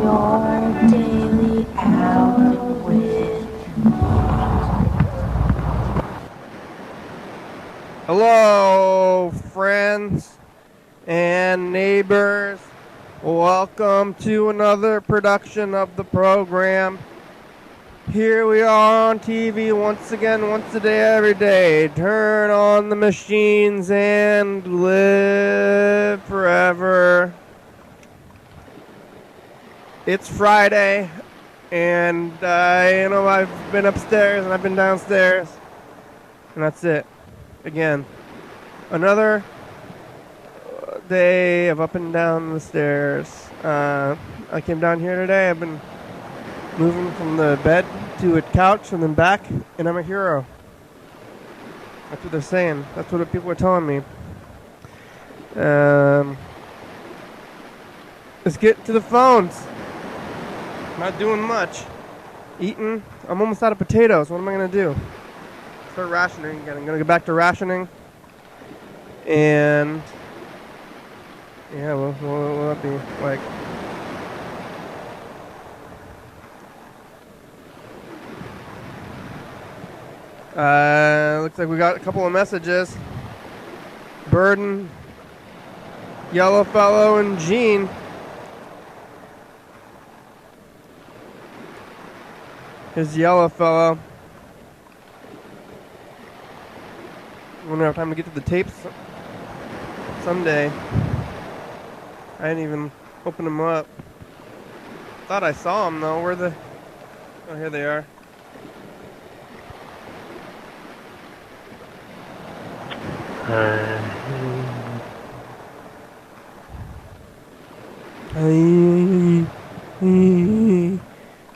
your daily hour with Hello, friends and neighbors. Welcome to another production of the program. Here we are on TV once again, once a day, every day. Turn on the machines and live forever. It's Friday, and I've been upstairs and I've been downstairs, and that's it. Again, another day of up and down the stairs. I came down here today. I've been moving from the bed to a couch and then back, and I'm a hero. That's what they're saying. That's what people are telling me. Let's get to the phones. Not doing much. Eating. I'm almost out of potatoes. What am I going to do? Start rationing again. I'm going to go back to rationing. And yeah, what will that be like? Looks like we got a couple of messages. Burden, Yellowfellow, and Gene. Here's Yellowfellow. I'm gonna have time to get to the tapes someday. I didn't even open them up. Thought I saw them though. Where the? Oh, here they are.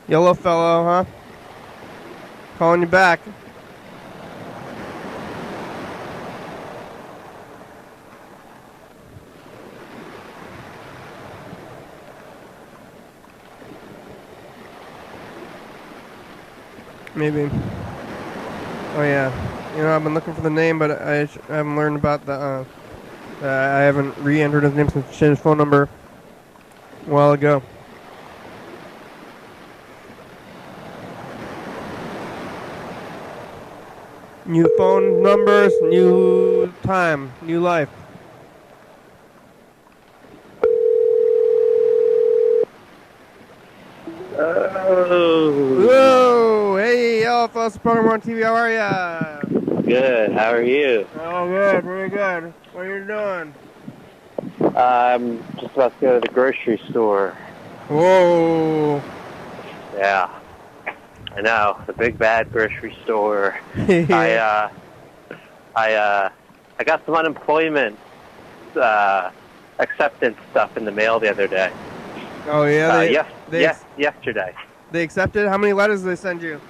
Yellowfellow, huh? Calling you back. Maybe. Oh yeah. I've been looking for the name, but I haven't learned about the. I haven't re-entered his name since I changed his phone number a while ago. New phone numbers, new time, new life. Oh. Whoa! Hey, Alpha Program on TV. How are ya? Good. How are you? Oh, good. Very good. What are you doing? I'm just about to go to the grocery store. Whoa! Yeah. I know, the big bad grocery store. I got some unemployment acceptance stuff in the mail the other day. Oh yeah, yesterday. They accepted? How many letters did they send you?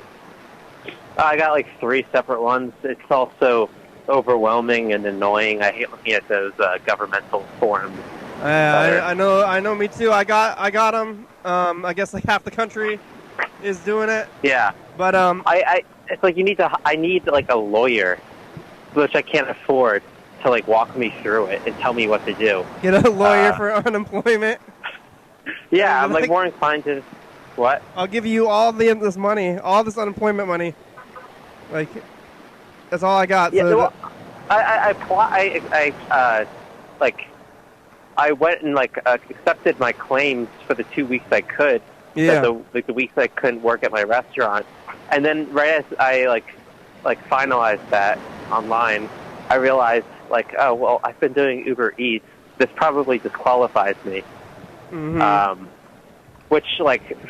I got like 3 separate ones. It's also overwhelming and annoying. I hate looking at those governmental forms. I know. Me too. I got them. I guess like half the country is doing it. Yeah. But it's like I need like a lawyer, which I can't afford, to like walk me through it and tell me what to do. Get a lawyer for unemployment. Yeah, I'm like more inclined to. What? I'll give you all this money, all this unemployment money. Like, that's all I got. Yeah, so I went and accepted my claims for the 2 weeks I could. Yeah. The weeks I couldn't work at my restaurant, and then right as I finalized that online, I realized oh well, I've been doing Uber Eats. This probably disqualifies me. Mm-hmm. Which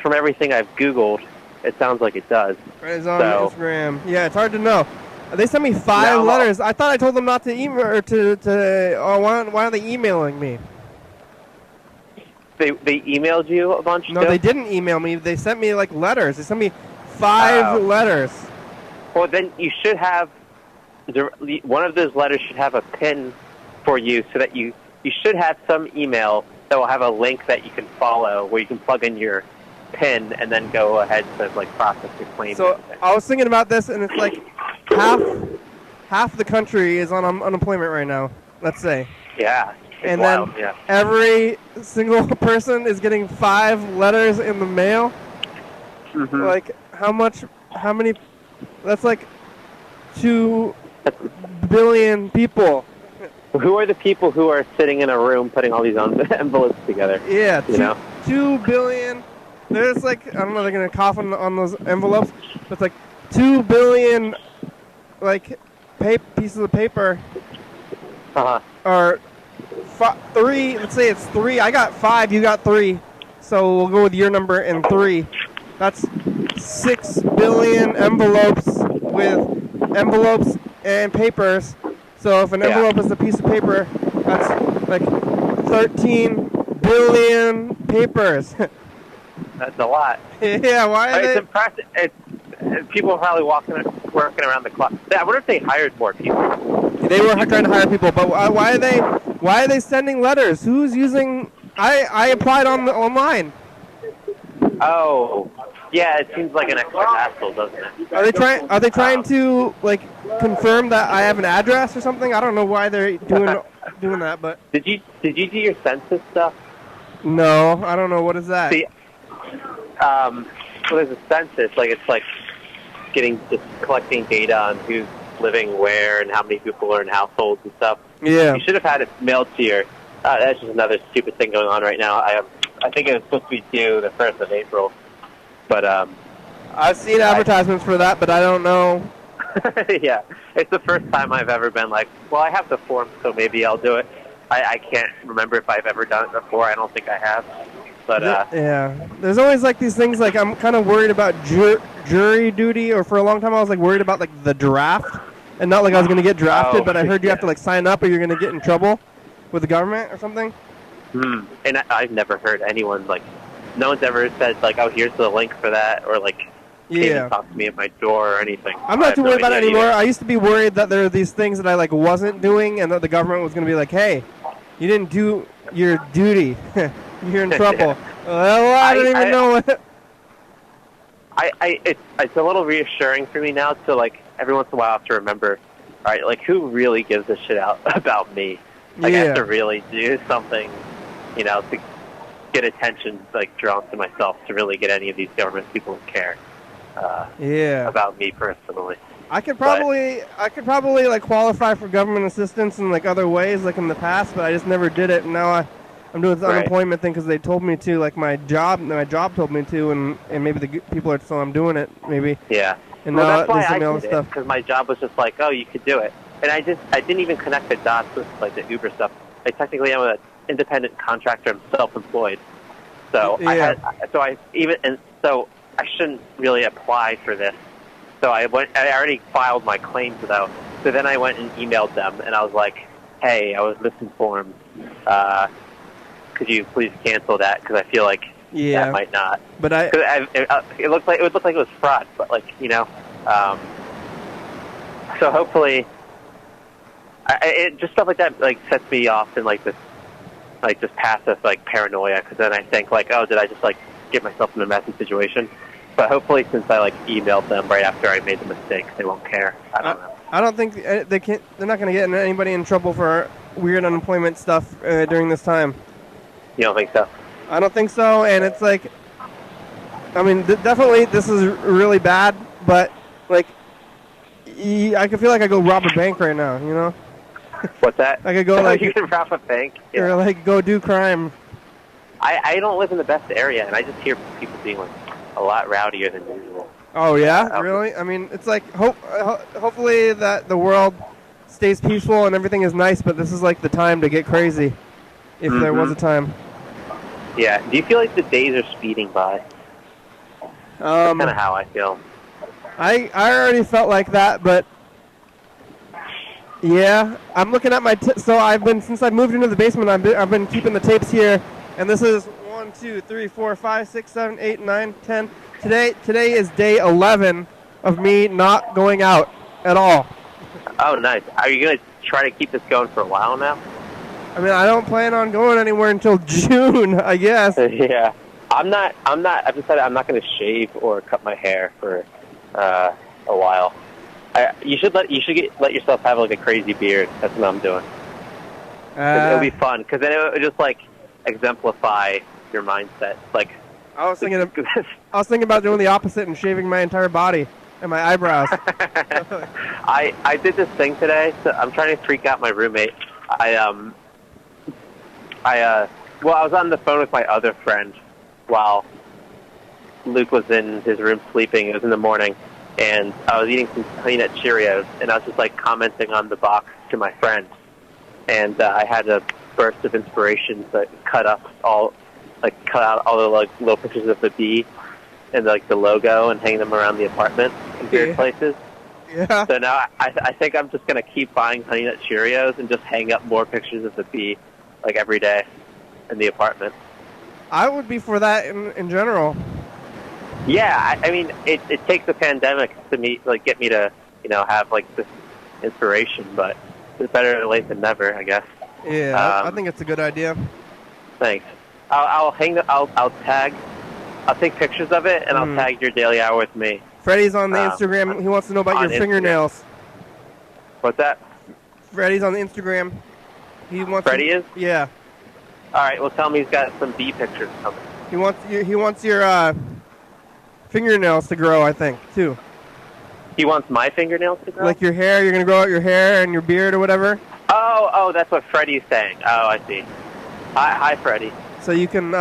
from everything I've Googled, it sounds like it does. It's on Instagram. Yeah, it's hard to know. They sent me 5 letters. I thought I told them not to email or why are they emailing me? They emailed you a bunch? No, they didn't email me. They sent me letters. They sent me 5 letters. Well, then you should have one of those letters should have a pin for you, so that you should have some email that will have a link that you can follow where you can plug in your PIN and then go ahead to process your claim. So I was thinking about this, and it's half the country is on unemployment right now. Let's say. Yeah. and wild, then yeah. every single person is getting 5 letters in the mail. Mm-hmm. Like, how many, that's like 2 billion people. Who are the people who are sitting in a room putting all these envelopes together? Yeah, you know? 2 billion. There's like, I don't know, they're going to cough on those envelopes. But it's like 2 billion, like, pieces of paper. Uh-huh. Or 3, let's say it's 3. I got 5, you got 3. So we'll go with your number and 3. That's 6 billion envelopes with envelopes and papers. So if an envelope is a piece of paper, that's like 13 billion papers. That's a lot. Yeah, why are It's they? impressive. People are probably working around the clock. I wonder if they hired more people. They were trying to hire people, but why are they sending letters? Who's using? I applied online. Oh, yeah. It seems like an extra hassle, doesn't it? Are they trying to like confirm that I have an address or something? I don't know why they're doing that, but Did you do your census stuff? no, I don't know. What is that? See, well, there's a census. Like it's like just collecting data on who's living where and how many people are in households and stuff. Yeah. You should have had it mailed to your. That's just another stupid thing going on right now. I think it was supposed to be due the 1st of April, but I've seen advertisements for that, but I don't know. yeah, it's the first time I've ever been like, well, I have the form, so maybe I'll do it. I can't remember if I've ever done it before. I don't think I have. But yeah, there's always like these things. Like I'm kind of worried about jury duty, or for a long time I was like worried about like the draft, and not like I was gonna get drafted, but I heard you have to like sign up or you're gonna get in trouble with the government or something. And I've never heard anyone like, no one's ever said like, oh, here's the link for that, or like, came and talked to me at my door or anything. I'm not too worried about it anymore. I used to be worried that there were these things that I like wasn't doing, and that the government was gonna be like, hey, you didn't do your duty. You're in trouble. Well, I don't even know what. It's a little reassuring for me now to like every once in a while I have to remember, all right, like who really gives a shit out about me? Like I have to really do something, to get attention like drawn to myself to really get any of these government people to care. About me personally. I could probably like qualify for government assistance in like other ways, like in the past, but I just never did it. And now I'm doing this unemployment thing because they told me to, like my job told me to, and maybe the people are, so I'm doing it, maybe. Yeah. And well, now that's why I all did stuff. Because my job was just like, oh, you could do it. And I didn't even connect the dots with like the Uber stuff. I technically am an independent contractor. I'm self-employed. So so I shouldn't really apply for this. So I already filed my claims though. So then I went and emailed them, and I was like, hey, I was misinformed. Could you please cancel that? Because I feel like that might not. But it looked like it was fraud, but like so hopefully, just stuff like that like sets me off in like this, like just passive like paranoia. Because then I think like, oh, did I just like get myself in a messy situation? But hopefully, since I like emailed them right after I made the mistake, they won't care. I don't know. I don't think they can. They're not going to get anybody in trouble for weird unemployment stuff during this time. You don't think so? I don't think so, and it's like, I mean, definitely this is really bad, but like, I can feel like I go rob a bank right now, you know? What's that? I could go like you can rob a bank, or like go do crime. I don't live in the best area, and I just hear people being like a lot rowdier than usual. Oh yeah, really? I mean, it's like hopefully that the world stays peaceful and everything is nice, but this is like the time to get crazy, if there was a time. Yeah. Do you feel like the days are speeding by? That's kind of how I feel. I already felt like that, but yeah, I'm looking at my so I've been, since I moved into the basement, I've been keeping the tapes here, and this is 1, 2, 3, 4, 5, 6, 7, 8, 9, 10. Today is day 11 of me not going out at all. Oh, nice. Are you gonna try to keep this going for a while now? I mean, I don't plan on going anywhere until June, I guess. Yeah, I've decided I'm not gonna shave or cut my hair for a while. You should let yourself have like a crazy beard. That's what I'm doing. It'll be fun because then it would just like exemplify your mindset. Like I was thinking about doing the opposite and shaving my entire body and my eyebrows. I did this thing today. So I'm trying to freak out my roommate. I was on the phone with my other friend while Luke was in his room sleeping. It was in the morning, and I was eating some Honey Nut Cheerios, and I was just like commenting on the box to my friend, and I had a burst of inspiration to cut out all the like little pictures of the bee and like the logo and hang them around the apartment in weird places. Yeah. So now I think I'm just gonna keep buying Honey Nut Cheerios and just hang up more pictures of the bee like every day in the apartment. I would be for that in general. Yeah, I mean, it takes a pandemic to get me to have like this inspiration, but it's better late than never, I guess. Yeah, I think it's a good idea. Thanks. I'll take pictures of it and I'll tag your daily hour with me. Freddie's on the Instagram. He wants to know about your fingernails. What's that? Freddie's on the Instagram. Freddie is? Yeah. All right. Well, tell me he's got some bee pictures coming. He wants your fingernails to grow, I think, too. He wants my fingernails to grow? Like your hair. You're gonna grow out your hair and your beard or whatever. Oh, that's what Freddie's saying. Oh, I see. Hi, Freddie. So you can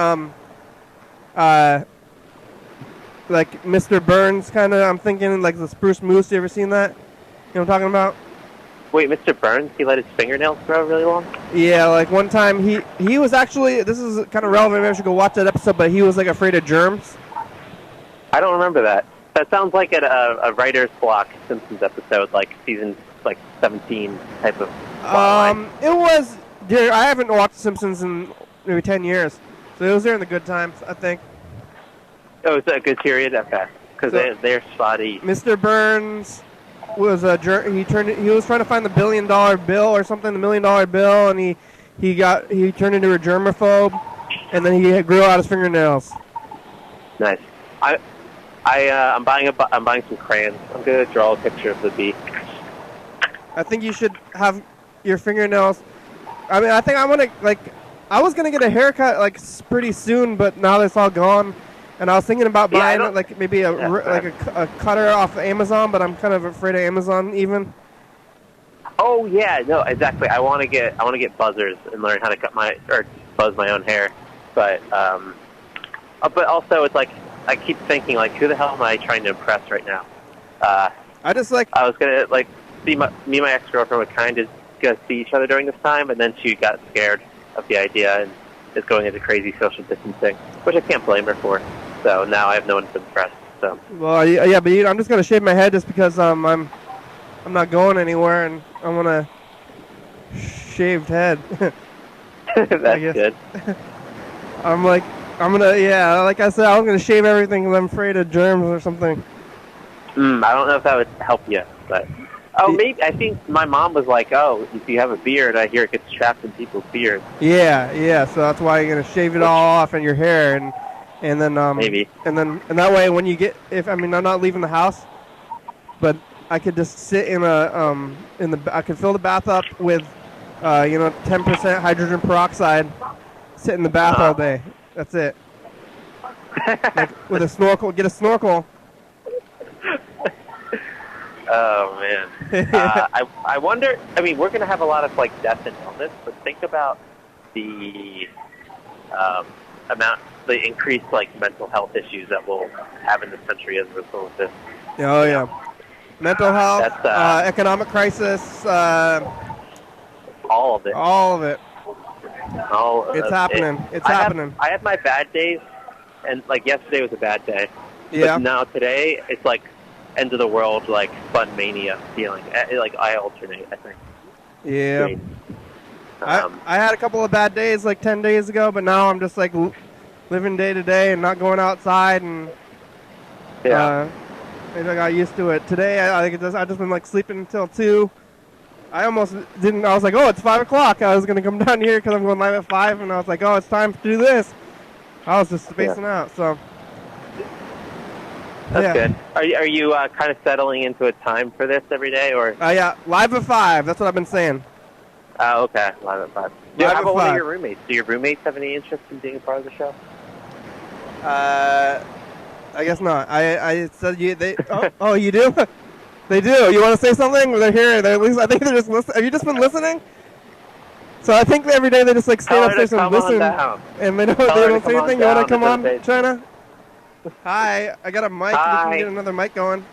like Mr. Burns kind of. I'm thinking like the spruce moose. You ever seen that? You know what I'm talking about? Wait, Mr. Burns, he let his fingernails grow really long? Yeah, like one time he was actually, this is kind of relevant, maybe I should go watch that episode, but he was like afraid of germs. I don't remember that. That sounds like a writer's block Simpsons episode, like season 17 type of plotline. It was, dude, I haven't watched Simpsons in maybe 10 years, so it was there in the good times, I think. Oh, it's a good period? Okay, because they're spotty. Mr. Burns was he was trying to find the $1 billion bill or something, the $1 million bill, and he turned into a germaphobe, and then he grew out his fingernails. Nice. I'm buying some crayons. I'm gonna draw a picture of the bee. I think you should have your fingernails. I mean, I think I was gonna get a haircut like pretty soon, but now it's all gone. And I was thinking about buying like maybe a cutter off of Amazon, but I'm kind of afraid of Amazon even. Oh yeah, no, exactly. I want to get buzzers and learn how to buzz my own hair, but also it's like I keep thinking like, who the hell am I trying to impress right now? I was gonna me and my ex-girlfriend would kind of go see each other during this time, and then she got scared of the idea and is going into crazy social distancing, which I can't blame her for. So now I have no one to impress. So. Well, yeah, but I'm just gonna shave my head just because I'm not going anywhere and I want a shaved head. That's good. like I said, I'm gonna shave everything because I'm afraid of germs or something. I don't know if that would help you, but maybe I think my mom was like, "Oh, if you have a beard, I hear it gets trapped in people's beards." Yeah. So that's why you're gonna shave it all off in your hair and then maybe and that way when you get I'm not leaving the house, but I could just sit in I could fill the bath up with 10% hydrogen peroxide, sit in the bath all day. That's it. With a snorkel, get a snorkel. Oh man, I wonder. I mean, we're gonna have a lot of death and illness, but think about the the increased mental health issues that we'll have in this country as a result of this. Oh yeah, mental health, economic crisis, all of it. All of it. It's happening. It's happening. I have my bad days, and yesterday was a bad day. Yeah. But now today, it's end of the world, fun mania feeling. I alternate, I think. Yeah. I had a couple of bad days 10 days ago, but now I'm just living day to day and not going outside, and maybe I got used to it. Today I've just been sleeping until 2. I almost didn't. I was like, oh, it's 5 o'clock. I was gonna come down here because I'm going live at 5, and I was like, oh, it's time to do this. I was just spacing out. So that's good. Are you kind of settling into a time for this every day, or? Yeah, live at 5. That's what I've been saying. Oh, okay, live at 5. How Live at about one of 5. your roommates? Do your roommates have any interest in being a part of the show? I guess not. I said you. They. Oh, you do. They do. You want to say something? They're here. They're at least. I think they're just listening. Have you just been listening? So I think every day they just like stay Tell her to upstairs and come on listen, down. and they Tell her don't to say come on anything. You want to down come into on, the basement. China? Hi, I got a mic. We Hi. can get another mic going.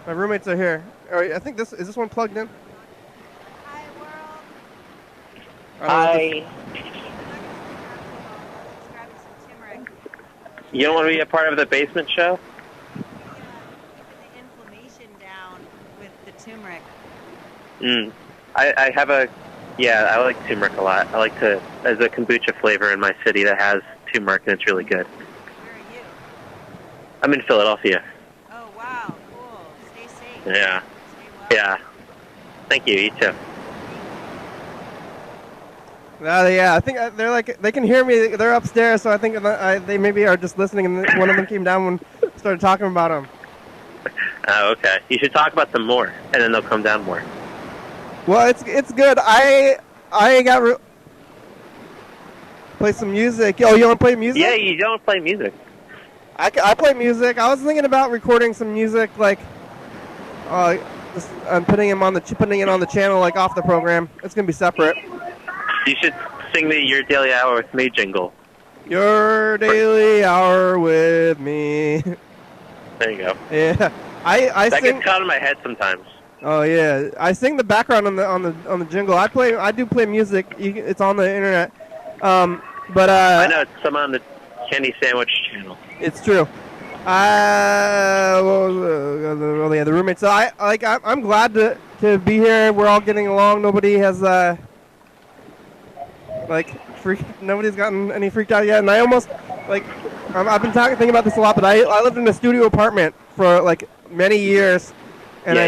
My roommates are here. All right, I think this is this one plugged in. Hi, world. Hi. Grabbing some turmeric. You don't want to be a part of the basement show? Keeping the inflammation down with the turmeric. I have a, yeah, I like turmeric a lot. I like to, there's a kombucha flavor in my city that has turmeric, and it's really good. Where are you? I'm in Philadelphia. Oh, wow. Cool. Stay safe. Yeah. Stay well. Yeah. Thank you. You too. Yeah, I think they're like they can hear me. They're upstairs, so I think they maybe are just listening. And one of them came down and started talking about them. Oh, okay. You should talk about them more, and then they'll come down more. Well, it's good. I got play some music. Oh, you want to play music? Yeah, you don't play music. I play music. I was thinking about recording some music, like, just putting it on the channel, like off the program. It's gonna be separate. You should sing the Your Daily Hour with Me jingle. Your daily hour with me. There you go. Yeah, I That sing. gets caught in my head sometimes. Oh yeah, I sing the background on the jingle. I do play music. It's on the internet. But I know it's some on the Candy Sandwich channel. it's true. The roommates. So I'm glad to be here. We're all getting along. Nobody has nobody's gotten any freaked out yet. And I almost I've been thinking about this a lot. But I lived in a studio apartment for like many years, and Yeah,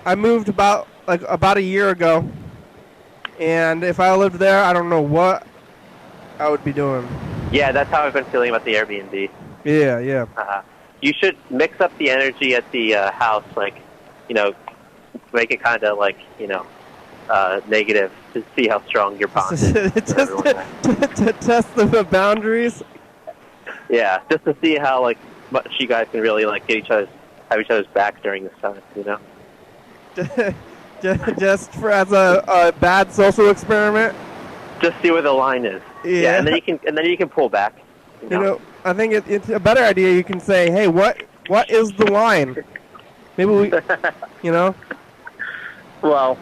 I moved about a year ago. And if I lived there, I don't know what I would be doing. Yeah, that's how I've been feeling about the Airbnb. Yeah. You should mix up the energy at the house, make it kind of negative to see how strong your bond is. Just to test the boundaries. Yeah, just to see how much you guys can really have each other's back during this time. Just as a bad social experiment. Just see where the line is. Yeah. And then you can pull back. I think it's a better idea. You can say, "Hey, what is the line?" Maybe we, Well,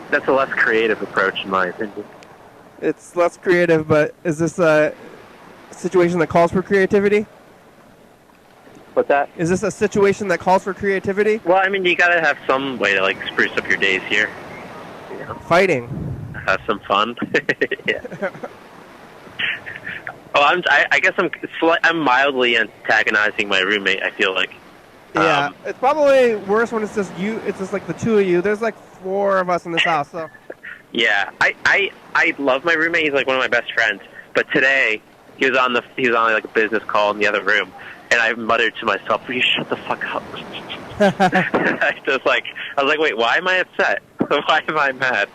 that's a less creative approach, in my opinion. It's less creative, but is this a situation that calls for creativity? What's that? Is this a situation that calls for creativity? Well, I mean, you gotta have some way to spruce up your days here. Fighting. Have some fun. Yeah. Oh, I guess I'm mildly antagonizing my roommate. I feel like. Yeah, it's probably worse when it's just you. It's just like the two of you. There's 4 of us in this house, so. Yeah, I love my roommate. He's one of my best friends. But today he was on a business call in the other room, and I muttered to myself, "Will you shut the fuck up?" I was like, wait, why am I upset? Why am I mad?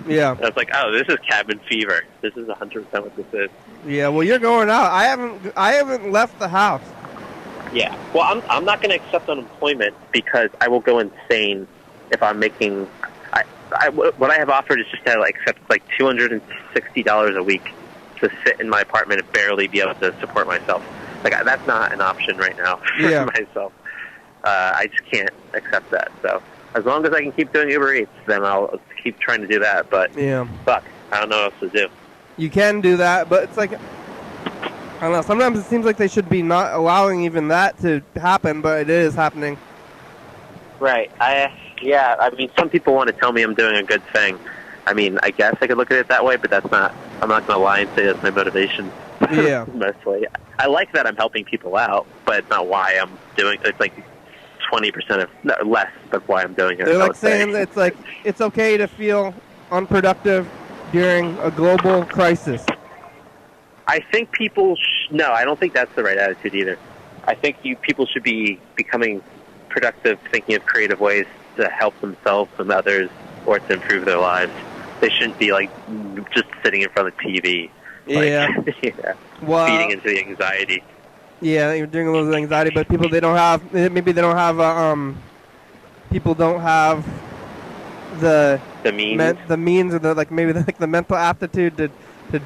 Yeah. I was like, oh, this is cabin fever. This is 100% what this is. Yeah, well, you're going out. I haven't left the house. Yeah. Well, I'm not going to accept unemployment because I will go insane if I'm making. What I have offered is just to accept $260 a week to sit in my apartment and barely be able to support myself. That's not an option right now for myself. I just can't accept that. So as long as I can keep doing Uber Eats, then I'll keep trying to do that. But fuck, I don't know what else to do. You can do that, but it's I don't know. Sometimes it seems like they should be not allowing even that to happen, but it is happening. Right. I mean, some people want to tell me I'm doing a good thing. I mean, I guess I could look at it that way, but that's not. I'm not going to lie and say that's my motivation. Yeah. Mostly, I like that I'm helping people out, but it's not why I'm doing. It's 20% of less of why I'm doing it. They're saying that it's okay to feel unproductive during a global crisis. I think people. No, I don't think that's the right attitude either. I think people should be becoming productive, thinking of creative ways to help themselves and others, or to improve their lives. they shouldn't be like just sitting in front of the TV. Yeah. Yeah. Well, Feeding into the anxiety. Yeah, you're doing a little anxiety, but people people don't have the means. the means or the mental aptitude to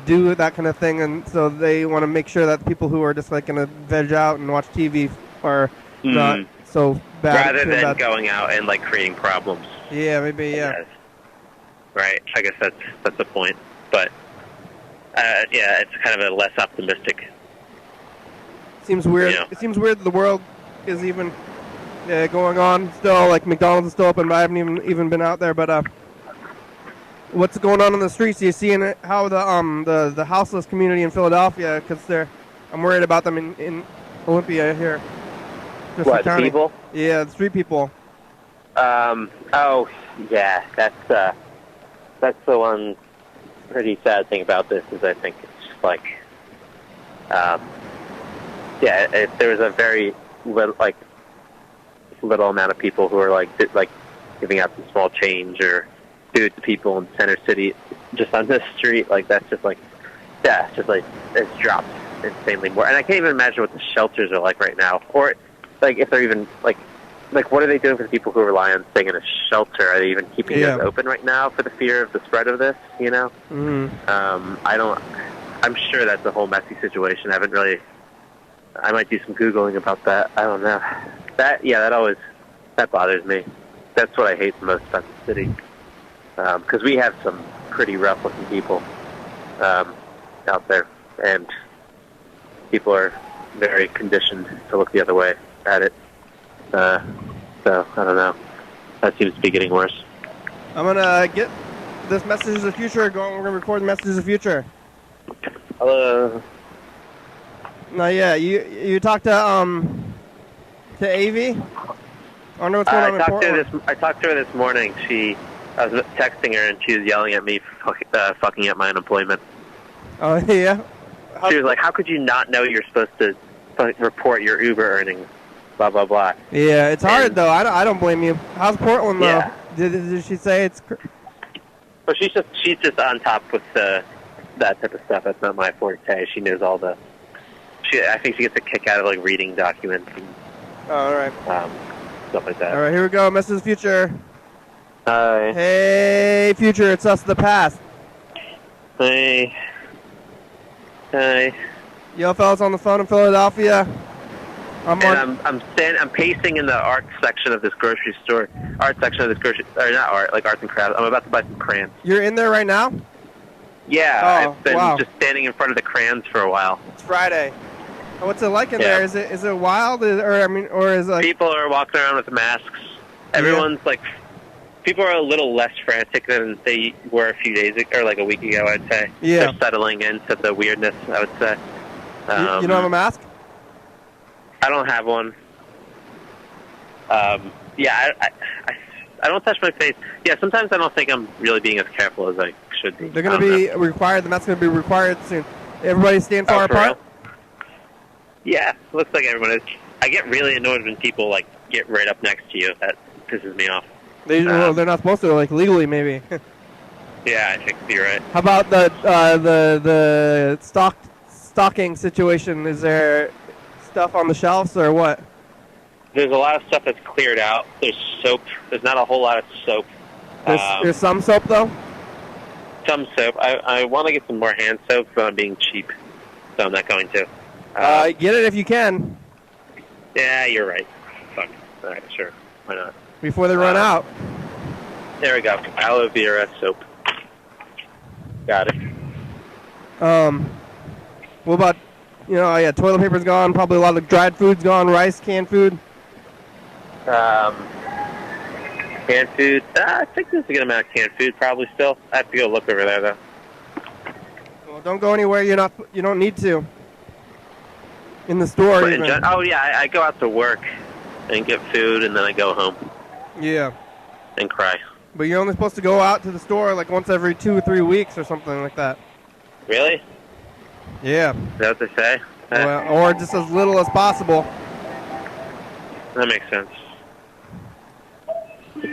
do that kind of thing, and so they want to make sure that people who are just like gonna veg out and watch TV are not so bad. Rather than going out and like creating problems. Yeah, maybe. Yeah. Right. I guess that's the point, but yeah, it's kind of a less optimistic. Seems weird. You know. It seems weird that the world is even going on still. Like McDonald's is still open, but I haven't even been out there. But what's going on in the streets? Are you seeing how the houseless community in Philadelphia? Because I'm worried about them in Olympia here. What, the people? Yeah, the street people. Oh yeah, that's the one pretty sad thing about this is I think it's just like there was a very little amount of people who are like giving out some small change or food to people in Center City just on the street. Like that's just like it's just like it's dropped insanely more. And I can't even imagine what the shelters are like right now, or like if they're even like what are they doing for the people who rely on staying in a shelter? Are they even keeping those open right now for the fear of the spread of this? You know, I'm sure that's a whole messy situation. I might do some Googling about that. I don't know. That bothers me. That's what I hate the most about the city. Because we have some pretty rough-looking people out there, and people are very conditioned to look the other way at it. So, I don't know. That seems to be getting worse. I'm going to get this Messages of the Future going. We're going to record Messages of the Future. Hello. No, yeah, you talked to Avi? I don't know what's going on in Portland. I talked to her this morning. I was texting her, and she was yelling at me for fucking up my unemployment. Oh, yeah? She was like, how could you not know you're supposed to report your Uber earnings? Blah, blah, blah. Yeah, it's hard, though. I don't blame you. How's Portland, though? Yeah. Did she say it's... Well, she's just on top with that type of stuff. That's not my forte. She knows all the... I think she gets a kick out of, like, reading documents and all right. Stuff like that. All right, here we go. Message of the Future. Hi. Hey, Future, it's us, the past. Hey. Hi. Yo, fellas on the phone in Philadelphia. I'm pacing in the art section of this grocery store. Not art, like arts and crafts. I'm about to buy some crayons. You're in there right now? Yeah, I've been just standing in front of the crayons for a while. It's Friday. What's it like in there? Is it wild, or is it like... People are walking around with masks. Everyone's like, people are a little less frantic than they were a few days ago, or like a week ago, I'd say. Yeah. They're settling into the weirdness, I would say. You don't have a mask? I don't have one. I don't touch my face. Yeah, sometimes I don't think I'm really being as careful as I should be. They're going to be required. The mask's going to be required soon. Everybody stand far apart? Real? Yeah, looks like everyone is. I get really annoyed when people like get right up next to you. That pisses me off. They're not supposed to, like legally maybe. Yeah, I think you're right. How about the stocking situation? Is there stuff on the shelves or what? There's a lot of stuff that's cleared out. There's soap. There's not a whole lot of soap. There's some soap though? Some soap. I want to get some more hand soap, but I'm being cheap, so I'm not going to. Get it if you can. Yeah, you're right. Fuck. All right, sure. Why not? Before they run out. There we go. Aloe vera soap. Got it. What about, toilet paper's gone, probably a lot of dried food's gone, rice, canned food. Canned food. I think there's a good amount of canned food probably still. I have to go look over there though. Well, don't go anywhere you don't need to. In the store, even. I go out to work and get food, and then I go home. Yeah. And cry. But you're only supposed to go out to the store like once every 2 or 3 weeks or something like that. Really? Yeah. Is that what they say? Well, or just as little as possible. That makes sense.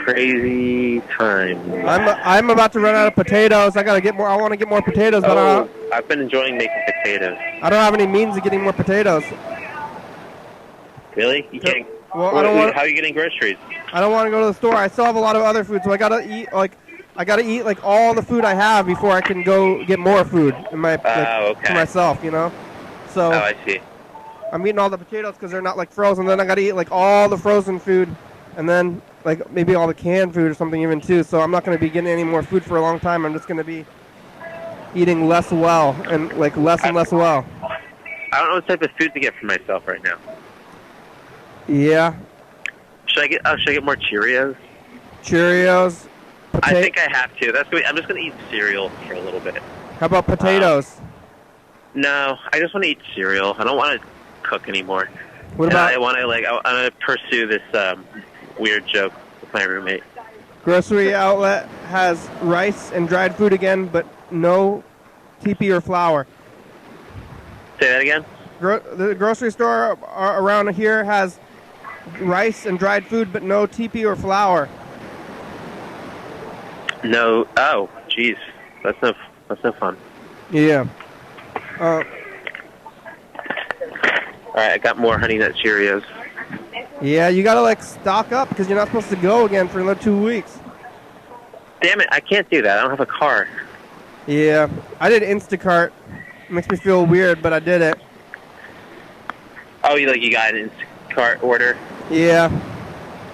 crazy time. I'm about to run out of potatoes. I gotta get more. I want to get more potatoes, but I've been enjoying making potatoes. I don't have any means of getting more potatoes. Really? You can't. Well, I don't want. How are you getting groceries? I don't want to go to the store. I still have a lot of other food, so I gotta eat like all the food I have before I can go get more food in my okay. for myself, you know. So I see. I'm eating all the potatoes because they're not like frozen. Then I gotta eat like all the frozen food, and then like maybe all the canned food or something even too. So I'm not gonna be getting any more food for a long time. I'm just gonna be eating less well and like less and less well. I don't know what type of food to get for myself right now. Yeah. Should I get more Cheerios? Cheerios. I think I have to. I'm just gonna eat cereal for a little bit. How about potatoes? No, I just want to eat cereal. I don't want to cook anymore. What about? I want to pursue this weird joke with my roommate. Grocery outlet has rice and dried food again, but no TP or flour. Say that again? The grocery store around here has rice and dried food, but no TP or flour. No. Oh, jeez. That's no fun. Yeah. All right, I got more Honey Nut Cheerios. Yeah, you gotta like stock up because you're not supposed to go again for another 2 weeks. Damn it, I can't do that. I don't have a car. Yeah, I did Instacart. It makes me feel weird, but I did it. Oh, you got an Instacart order? Yeah.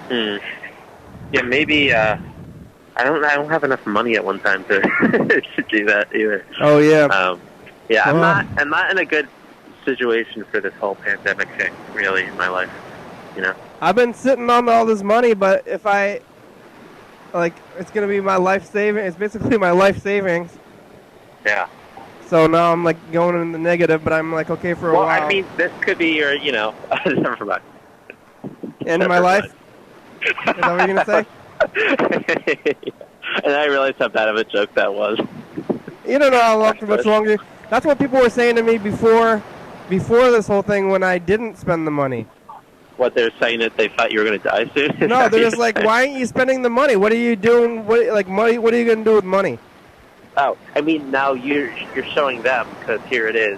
Yeah, maybe. I don't have enough money at one time to to do that either. Oh yeah. Yeah, I'm not in a good situation for this whole pandemic thing, really, in my life. You know. I've been sitting on all this money, but if I it's gonna be my life saving. It's basically my life savings. Yeah. So now I'm like going in the negative, but I'm like okay for a while. Well, I mean, this could be your, never mind. End of my life. Is that what you're gonna say? And I realized how bad of a joke that was. You don't know how long, much longer. That's what people were saying to me before this whole thing when I didn't spend the money. What, they're saying that they thought you were going to die soon? No, they're just like, why aren't you spending the money? What are you doing? What are you going to do with money? Oh, I mean, now you're showing them because here it is,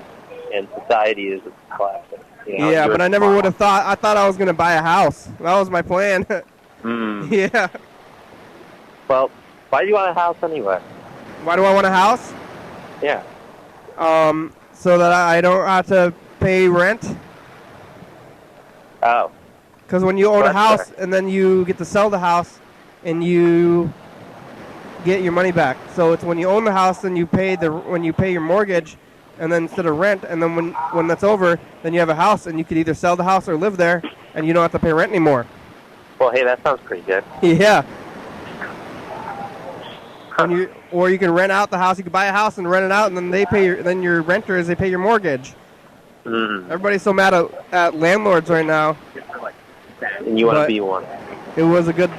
and society is collapsing. Yeah, but I never would have thought. I thought I was going to buy a house. That was my plan. Yeah. Well, why do you want a house anyway? Why do I want a house? Yeah. So that I don't have to pay rent. Oh. Because when you own a house and then you get to sell the house and you get your money back. So it's when you own the house, then you pay your mortgage, and then instead of rent, and then when that's over, then you have a house, and you could either sell the house or live there, and you don't have to pay rent anymore. Well, hey, that sounds pretty good. Yeah. Or you can rent out the house. You can buy a house and rent it out, and then then your renters pay your mortgage. Everybody's so mad at landlords right now. And you want to be one. It was a good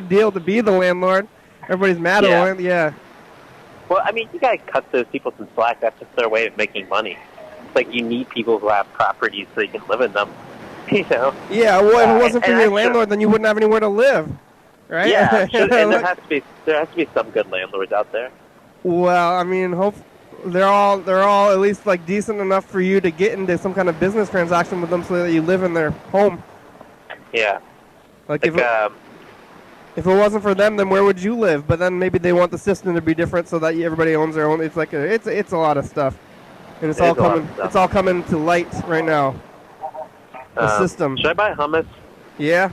deal to be the landlord. Everybody's mad at it. Yeah. Well, I mean, you gotta cut those people some slack. That's just their way of making money. It's like you need people who have properties so you can live in them. You know. Yeah. Well, if it wasn't for your landlord, then you wouldn't have anywhere to live, right? Yeah. And there has to be some good landlords out there. Well, I mean, they're all at least like decent enough for you to get into some kind of business transaction with them, so that you live in their home. Yeah. Like if it wasn't for them, then where would you live? But then maybe they want the system to be different so that everybody owns their own. It's like it's a lot of stuff, and it's all coming to light right now. The system. Should I buy hummus? Yeah.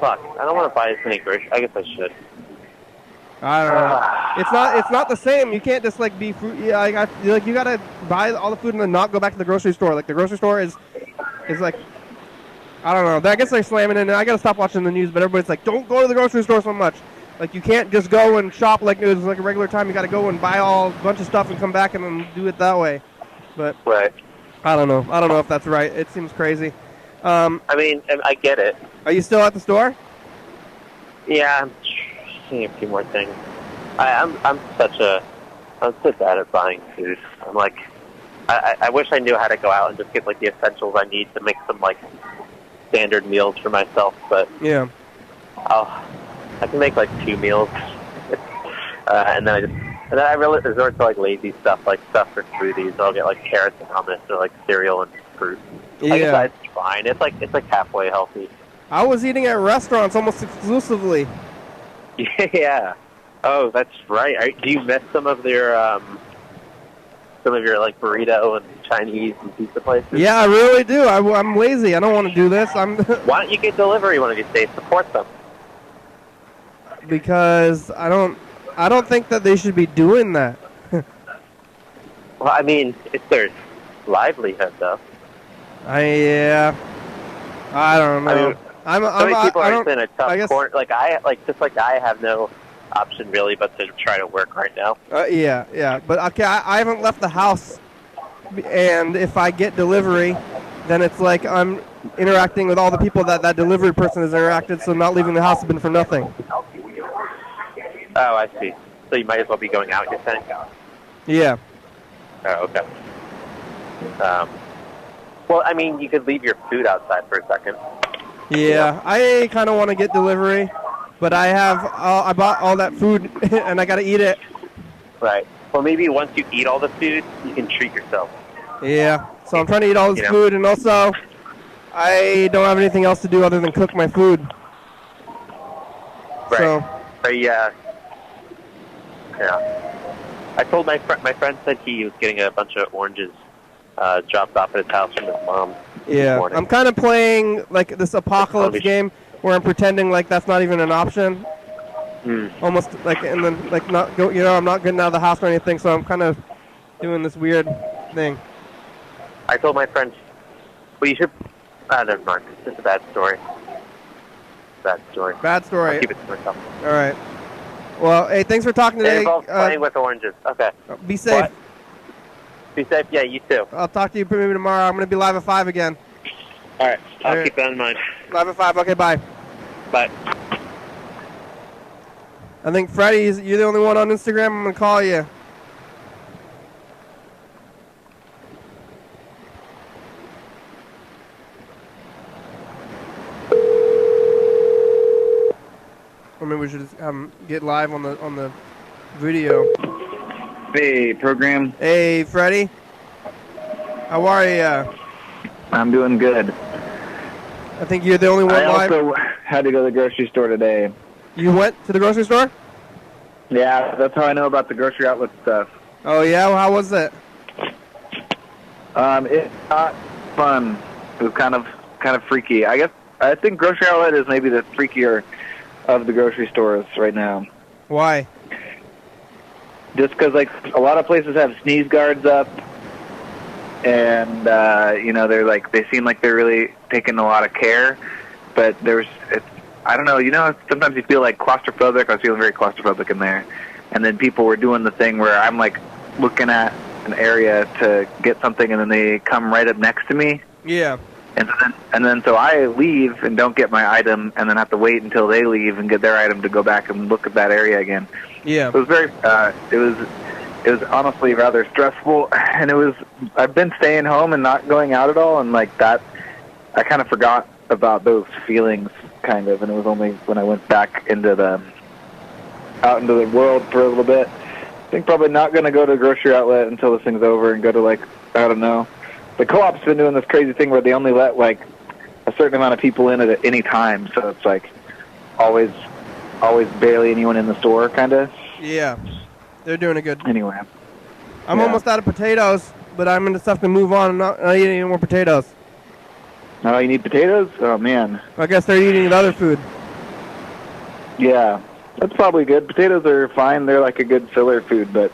Fuck, I don't want to buy as many groceries. I guess I should. I don't know. It's not the same. You can't just like be fruit. Yeah, you gotta buy all the food and then not go back to the grocery store. Like the grocery store is like, I don't know. I guess they're slamming it. I gotta stop watching the news. But everybody's like, don't go to the grocery store so much. Like you can't just go and shop like it was like a regular time. You gotta go and buy a bunch of stuff and come back and then do it that way. But right. I don't know. I don't know if that's right. It seems crazy. I mean, I get it. Are you still at the store? Yeah, I'm seeing a few more things. I'm so bad at buying food. I'm like, I wish I knew how to go out and just get like the essentials I need to make some like standard meals for myself. But yeah, I can make like 2 meals, and then I really resort to like lazy stuff, like stuff for smoothies. I'll get like carrots and hummus, or like cereal and fruit. Yeah. I guess it's fine. It's like halfway healthy. I was eating at restaurants almost exclusively. Yeah. Oh, that's right. Do you miss some of your like burrito and Chinese and pizza places? Yeah, I really do. I'm lazy. I don't want to do this. Why don't you get delivery one of these days? Support them. Because I don't think that they should be doing that. Well, I mean, it's their livelihood, though. I don't know. I mean, so many people are in a tough corner. Like I have no option really but to try to work right now. Yeah. But okay, I haven't left the house, and if I get delivery, then it's like I'm interacting with all the people that delivery person has interacted. So not leaving the house has been for nothing. Oh, I see. So you might as well be going out, you're saying? Yeah. Oh, okay. Well, I mean, you could leave your food outside for a second. Yeah, I kind of want to get delivery, but I bought all that food, and I got to eat it. Right. Well, maybe once you eat all the food, you can treat yourself. Yeah, so I'm trying to eat all this food, and also I don't have anything else to do other than cook my food. Right. So, yeah. I told my friend said he was getting a bunch of oranges dropped off at his house from his mom. Yeah, I'm kind of playing like this apocalypse game where I'm pretending like that's not even an option. Almost like, and then like not go, I'm not getting out of the house or anything, so I'm kind of doing this weird thing. I told my friend, well, you should. Never mind. It's a bad story. Bad story. I'll keep it to myself. All right. Well, hey, thanks for talking today. It involves playing with oranges. Okay. Be safe. What? Be safe. Yeah, you too. I'll talk to you maybe tomorrow. I'm going to be live at 5 again. All right. I'll keep that in mind. Live at 5. Okay, bye. Bye. I think, Freddie, you're the only one on Instagram. I'm going to call you. Or maybe we should just get live on the video. Hey, program. Hey, Freddie. How are you? I'm doing good. I think you're the only one live. I also had to go to the grocery store today. You went to the grocery store? Yeah, that's how I know about the grocery outlet stuff. Oh, yeah? Well, how was it? It's not fun. It was kind of freaky. I think grocery outlet is maybe the freakier of the grocery stores right now. Why? Just because, like, a lot of places have sneeze guards up, and they seem like they're really taking a lot of care. But I don't know. Sometimes you feel like claustrophobic. I was feeling very claustrophobic in there, and then people were doing the thing where I'm like looking at an area to get something, and then they come right up next to me. Yeah. And then so I leave and don't get my item, and then have to wait until they leave and get their item to go back and look at that area again. Yeah. It was very. It was honestly rather stressful, and I've been staying home and not going out at all, and like that, I kind of forgot about those feelings, kind of, and it was only when I went back out into the world for a little bit. I think probably not going to go to a grocery outlet until this thing's over and go to, like, I don't know. The co-op's been doing this crazy thing where they only let, like, a certain amount of people in at any time, so it's, like, always barely anyone in the store, kind of. Yeah. They're doing it good. Anyway. I'm almost out of potatoes, but I'm into stuff to move on. I'm not eating any more potatoes. Oh, you need potatoes? Oh, man. I guess they're eating the other food. Yeah. That's probably good. Potatoes are fine. They're like a good filler food, but,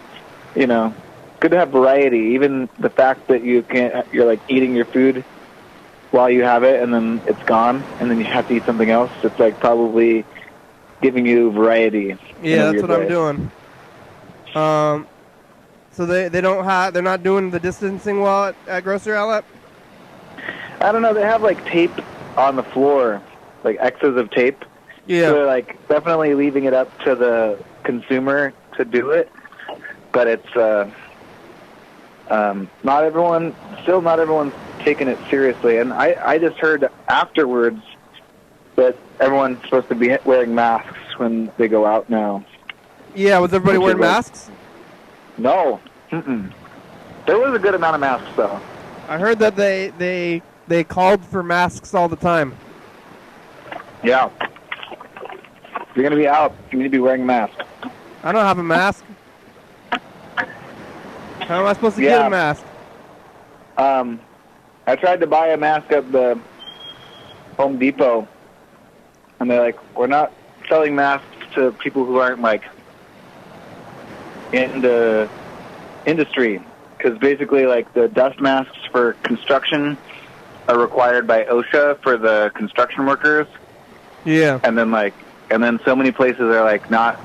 good to have variety. Even the fact that you're like eating your food while you have it and then it's gone and then you have to eat something else. It's like probably giving you variety. Yeah, that's what I'm doing. So they're not doing the distancing well at grocery outlet? I don't know. They have like tape on the floor, like X's of tape. Yeah. So they're like definitely leaving it up to the consumer to do it, but it's not everyone's taking it seriously. And I just heard afterwards that everyone's supposed to be wearing masks when they go out now. Yeah, was everybody Which wearing is like- masks? No. Mm-mm. There was a good amount of masks, though. I heard that they called for masks all the time. Yeah. If you're going to be out, you need to be wearing a mask. I don't have a mask. How am I supposed to get Yeah. a mask? I tried to buy a mask at the Home Depot, and they're like, we're not selling masks to people who aren't, like, in the industry. Because basically, like, the dust masks for construction are required by OSHA for the construction workers. Yeah. And then so many places are, like, not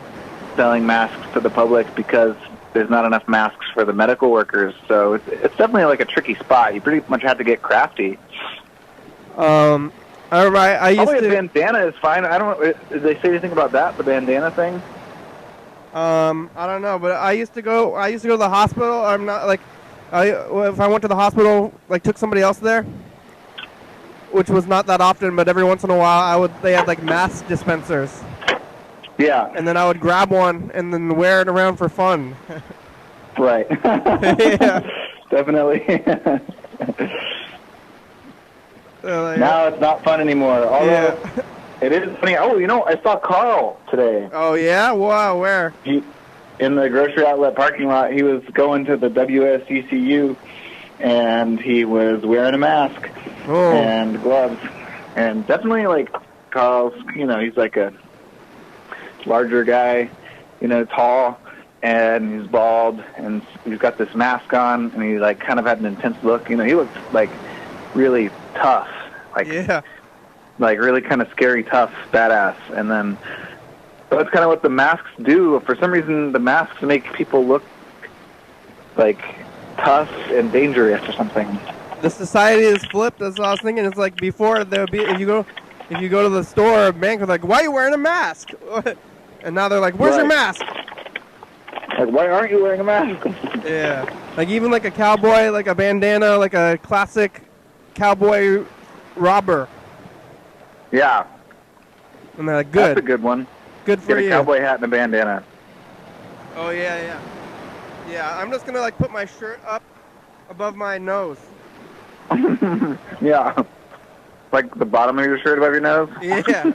selling masks to the public because there's not enough masks for the medical workers. So it's definitely, like, a tricky spot. You pretty much have to get crafty. I used Probably to. a bandana is fine. I don't. Did they say anything about that? The bandana thing? I don't know, but I used to go to the hospital. I'm not like, if I went to the hospital, like took somebody else there, which was not that often, but every once in a while, they had like mask dispensers, Yeah. and then I would grab one and then wear it around for fun. Right. Yeah. Definitely. Now it's not fun anymore. Although it is funny. Oh, you know, I saw Carl today. Oh yeah? Wow, where? In the grocery outlet parking lot. He was going to the WSECU, and he was wearing a mask and gloves. And definitely, like, Carl's, you know, he's like a larger guy, you know, tall, and he's bald, and he's got this mask on, and he, like, kind of had an intense look. You know, he looks, like, really tough. Like, yeah. Like, really kind of scary, tough, badass. And then that's kind of what the masks do. For some reason, the masks make people look, like, tough and dangerous or something. The society is flipped. That's what I was thinking. It's like before there would be if you go to the store, a bank was like, "Why are you wearing a mask?" And now they're like, "Where's your mask?" Like, why aren't you wearing a mask? Yeah, like even like a cowboy, like a bandana, like a classic cowboy robber. Yeah. And they're like, "Good." That's a good one. Good for you. Get a cowboy hat and a bandana. Oh yeah. Yeah, I'm just gonna like put my shirt up above my nose. Yeah. Like the bottom of your shirt above your nose? Yeah.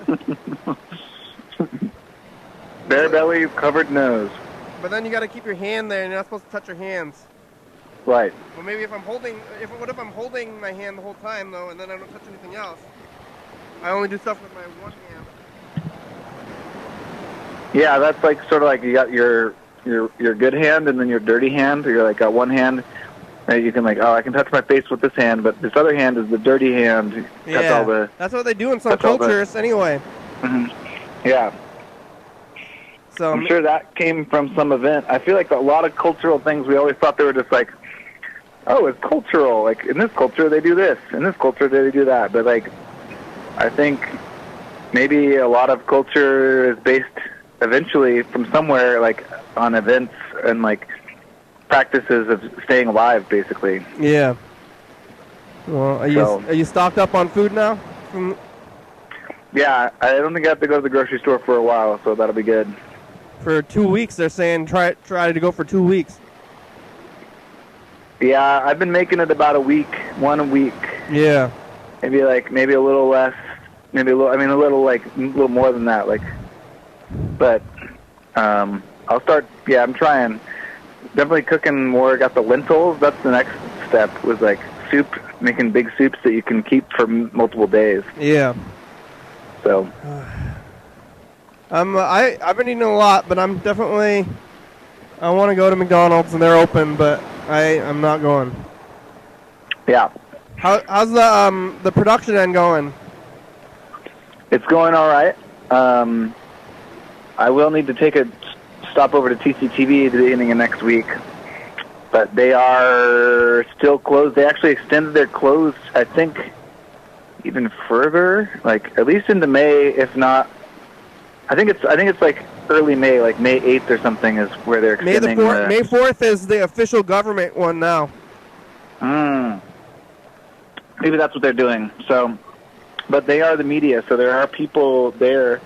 Bare belly, covered nose. But then you got to keep your hand there, and you're not supposed to touch your hands. Right. Well, maybe what if I'm holding my hand the whole time though, and then I don't touch anything else? I only do stuff with my one hand. Yeah, that's like sort of like you got your good hand and then your dirty hand. You're like got one hand. And you can like, I can touch my face with this hand, but this other hand is the dirty hand. Yeah, that's what they do in some cultures anyway. Mm-hmm. Yeah. So I'm sure that came from some event. I feel like a lot of cultural things, we always thought they were just like, oh, it's cultural. Like, in this culture, they do this. In this culture, they do that. But, like, I think maybe a lot of culture is based eventually from somewhere, like, on events and, like, practices of staying alive, basically. Yeah. Well, are you stocked up on food now? Yeah, I don't think I have to go to the grocery store for a while, so that'll be good. For 2 weeks, they're saying try to go for 2 weeks. Yeah, I've been making it about one a week. Yeah. Maybe a little less, maybe a little more than that, like. But I'll start. Yeah, I'm trying. Definitely cooking more. Got the lentils. That's the next step. Was like soup, making big soups that you can keep for multiple days. Yeah. So. I've been eating a lot, but I want to go to McDonald's and they're open, but I'm not going. Yeah. How's the production end going? It's going all right. I will need to take a stop over to TCTV at the beginning of next week, but they are still closed. They actually extended their close, I think, even further, like at least into May, if not. I think it's like early May, like May 8th or something is where they're extending. May 4th is the official government one now. Maybe that's what they're doing. So but they are the media, so there are people there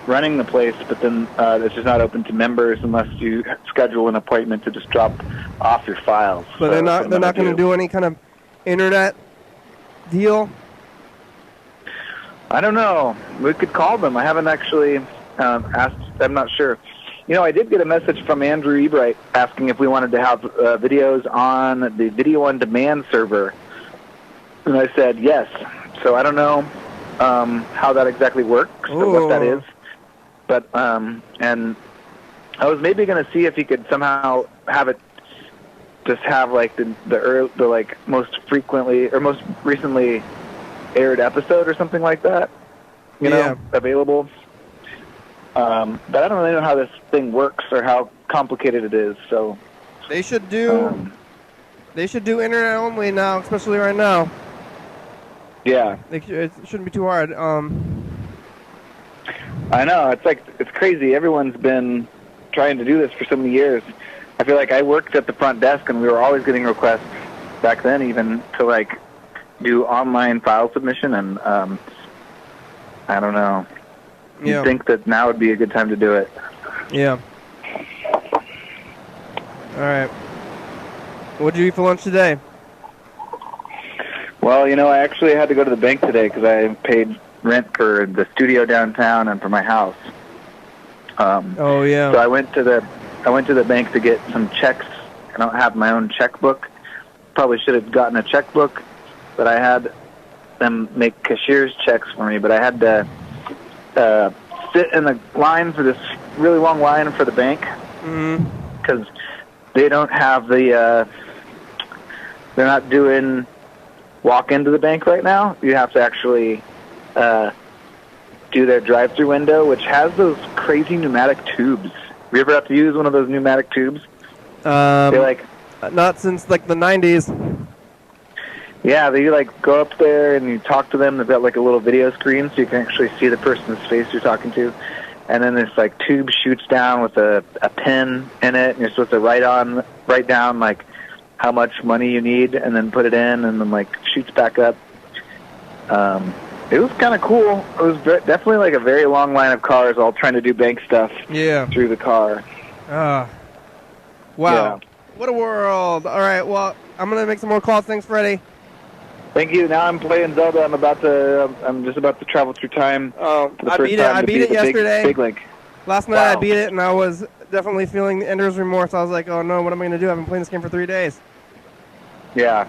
running the place, but then it's just not open to members unless you schedule an appointment to just drop off your files. But they're not going to do any kind of internet deal? I don't know. We could call them. I haven't actually asked. I'm not sure. I did get a message from Andrew Ebright asking if we wanted to have videos on the Video on Demand server. And I said yes. So I don't know how that exactly works or what that is. But, and I was maybe going to see if he could somehow have it just have like the like most frequently or most recently aired episode or something like that, available. But I don't really know how this thing works or how complicated it is. So they should do internet only now, especially right now. Yeah, it shouldn't be too hard. I know, it's crazy. Everyone's been trying to do this for so many years. I feel like I worked at the front desk, and we were always getting requests back then, even to do online file submission. And I don't know. Yeah. You'd think that now would be a good time to do it. Yeah. All right. What did you eat for lunch today? Well, I actually had to go to the bank today because I paid rent for the studio downtown and for my house. Oh yeah. So I went to the bank to get some checks. I don't have my own checkbook. Probably should have gotten a checkbook, but I had them make cashier's checks for me. But I had to sit in the line for this really long line for the bank because they don't have they're not doing walk into the bank right now. You have to actually do their drive-through window, which has those crazy pneumatic tubes. Have you ever have to use one of those pneumatic tubes? Not since the 90s. Yeah, they go up there and you talk to them. They've got a little video screen so you can actually see the person's face you're talking to. And then this tube shoots down with a pen in it, and you're supposed to write down how much money you need, and then put it in, and then shoots back up. It was kind of cool. It was definitely a very long line of cars all trying to do bank stuff. Yeah. Through the car. Wow. Yeah. What a world. All right. Well, I'm gonna make some more calls. Thanks, Freddie. Thank you. Now I'm playing Zelda. I'm just about to travel through time. Oh, I beat it yesterday. Big link. Last night I beat it, and I was definitely feeling the Ender's Remorse. I was like, oh no, what am I gonna do? I've been playing this game for 3 days. Yeah.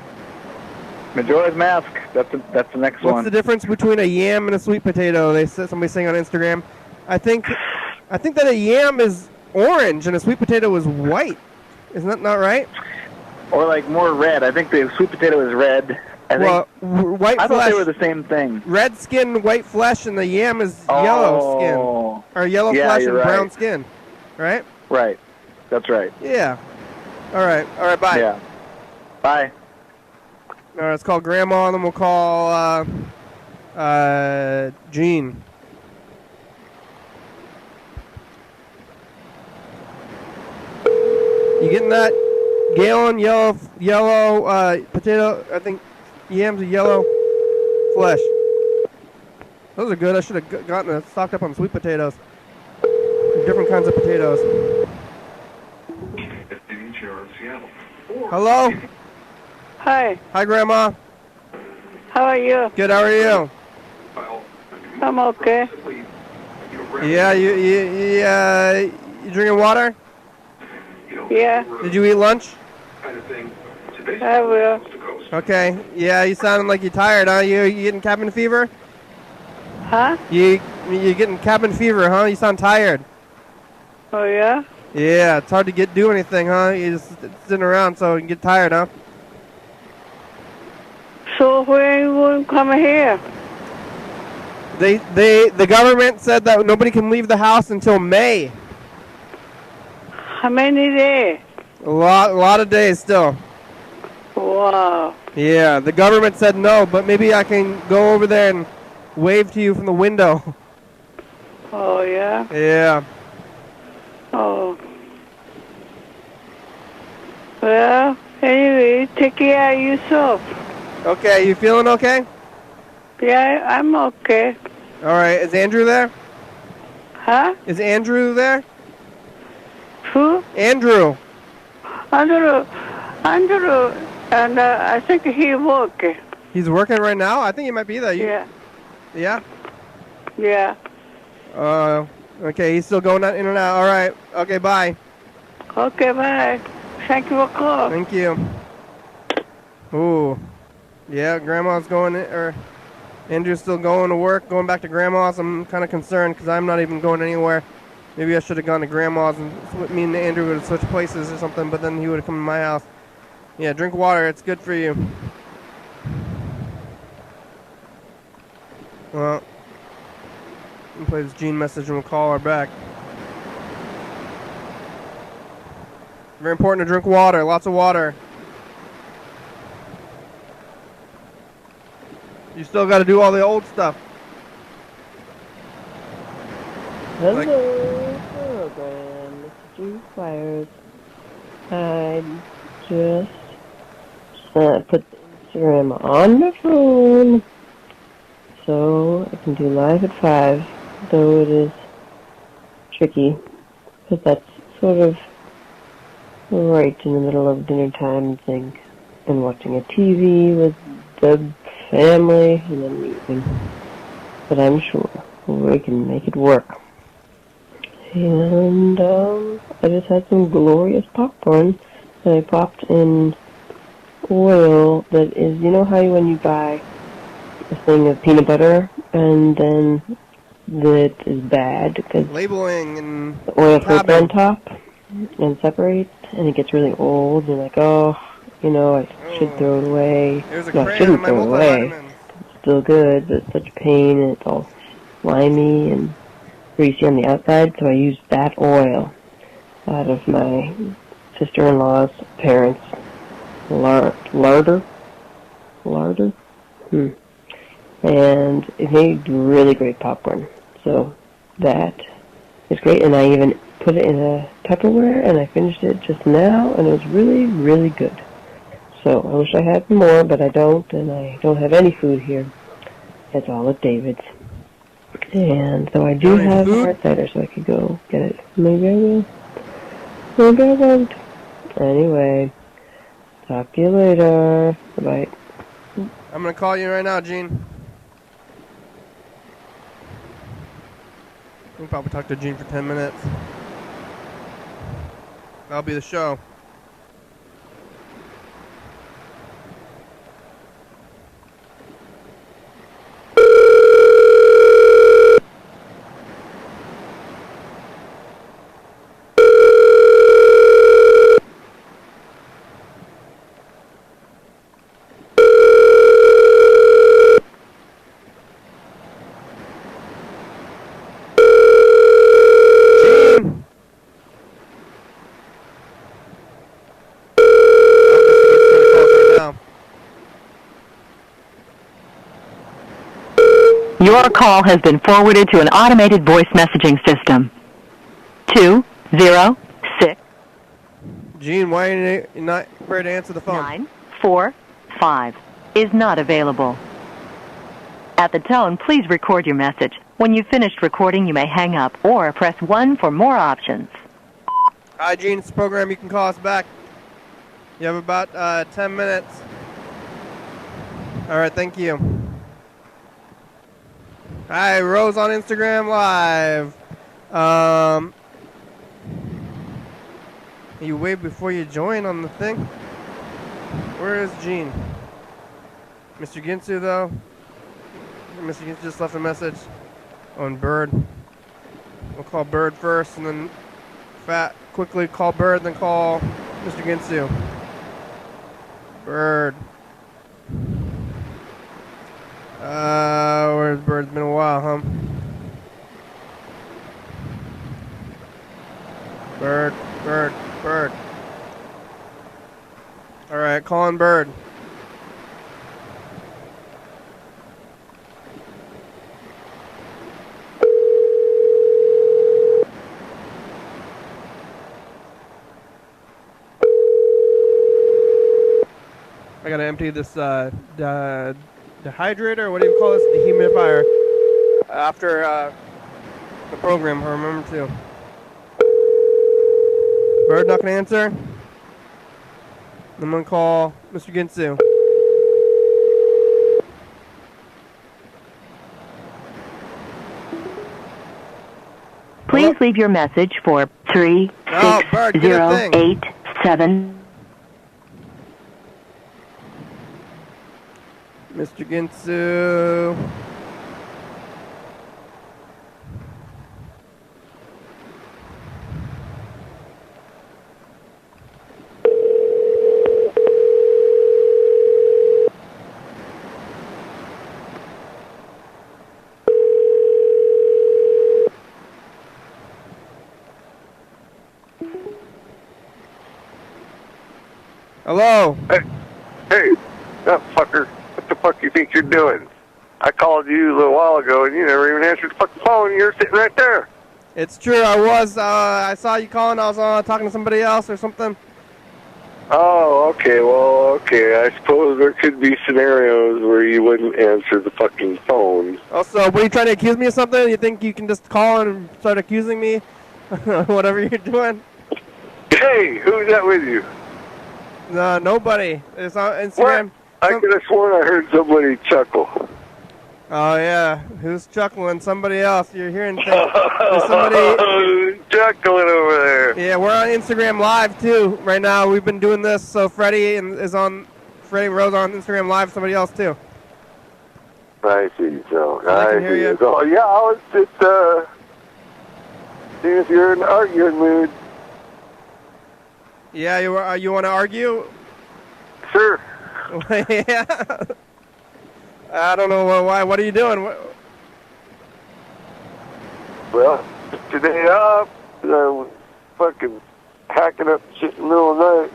Majora's Mask. That's the next one. What's the difference between a yam and a sweet potato? Somebody saying on Instagram. I think that a yam is orange and a sweet potato is white. Isn't that not right? Or more red. I think the sweet potato is red. White flesh. I thought they were the same thing. Red skin, white flesh, and the yam is yellow skin. Or yellow flesh and brown skin. Right? Right. That's right. Yeah. All right, bye. Yeah. Bye. All right, let's call Grandma, and then we'll call Gene. You getting that? Gallon, yellow potato. I think yams are yellow flesh. Those are good. I should have stocked up on sweet potatoes. Different kinds of potatoes. Hello? Hi. Hi, Grandma. How are you? Good. How are you? I'm okay. Yeah. You drinking water? Yeah. Did you eat lunch? I will. Okay. Yeah. You sounding like you're tired, huh? You getting cabin fever? Huh? You getting cabin fever, huh? You sound tired. Oh yeah. Yeah. It's hard to do anything, huh? You just sitting around, so you can get tired, huh? So when are you going to come here? The government said that nobody can leave the house until May. How many days? A lot of days still. Wow. Yeah, the government said no, but maybe I can go over there and wave to you from the window. Oh yeah. Yeah. Oh. Well, anyway, take care of yourself. Okay, you feeling okay? Yeah, I'm okay. All right. Is Andrew there? Huh? Is Andrew there? Who? Andrew. Andrew. Andrew. And I think he working. He's working right now? I think he might be there. Yeah. Yeah? Yeah. Okay, he's still going in and out. All right. Okay, bye. Okay, bye. Thank you for calling. Thank you. Ooh. Yeah, Grandma's going in, or Andrew's still going to work, going back to Grandma's. I'm kind of concerned because I'm not even going anywhere. Maybe I should have gone to Grandma's and me and Andrew would have switched places or something, but then he would have come to my house. Yeah, drink water. It's good for you. Well, we'll play this Jean message and we'll call her back. Very important to drink water. Lots of water. You still got to do all the old stuff. Hello, program. This is Drew Flyers. I just put the Instagram on the phone so I can do live at 5, though it is tricky because that's sort of right in the middle of dinner time, I think, and watching a TV with the family and then leaving. But I'm sure we can make it work. And I just had some glorious popcorn that I popped in oil that is, you know how when you buy a thing of peanut butter and then that is bad because labeling and the oil floats on top and separates and it gets really old and you're like, oh, you know, I should throw it away. There's a No, I crayon shouldn't in my throw it away. multivitamins. It's still good, but it's such a pain and it's all slimy and greasy on the outside, so I used that oil out of my sister-in-law's parents' larder. And it made really great popcorn. So that is great, and I even put it in a Tupperware, and I finished it just now, and it was really, really good. So I wish I had more, but I don't, and I don't have any food here. It's all at David's. And so I do have hard cider, so I could go get it. Maybe I will. Maybe I won't. Anyway, talk to you later. Bye. I'm going to call you right now, Gene. We'll probably talk to Gene for 10 minutes. That'll be the show. Your call has been forwarded to an automated voice messaging system. 206. Gene, why are you not ready to answer the phone? 945 is not available. At the tone, please record your message. When you've finished recording, you may hang up or press 1 for more options. Hi, Gene. It's the program. You can call us back. You have about 10 minutes. All right. Thank you. Hi, Rose on Instagram Live. You wave before you join on the thing? Where is Gene? Mr. Ginsu, though? Mr. Ginsu just left a message on Bird. We'll call Bird first, and then quickly call Bird, then call Mr. Ginsu. Bird. Where's Bird? It's been a while, huh? Bird. All right, calling Bird. I gotta empty this dehydrator, what do you call this? Dehumidifier. After the program, I remember too. Bird not gonna answer. I'm gonna call Mr. Ginsu. Please leave your message for Bird, get a thing. 368087. Mr. Ginsu. Hello. Hey, that fucker. What the fuck you think you're doing? I called you a little while ago and you never even answered the fucking phone. You're sitting right there. It's true. I saw you calling. I was talking to somebody else or something. Oh, okay. Well, okay. I suppose there could be scenarios where you wouldn't answer the fucking phone. Also, were you trying to accuse me of something? You think you can just call and start accusing me? Whatever you're doing. Hey, who's that with you? No, nobody. It's on Instagram. What? I could have sworn I heard somebody chuckle. Oh, yeah. Who's chuckling? Somebody else. You're hearing things. There's somebody chuckling over there. Yeah, we're on Instagram Live, too, right now. We've been doing this, so Freddie Rose on Instagram Live, somebody else, too. I see, so. I can hear you. So, yeah, I was just, seeing if you're in an arguing mood. Yeah, you want to argue? Sure. Yeah. I don't know why. What are you doing? Well, today I was fucking hacking up shit in the middle of the night.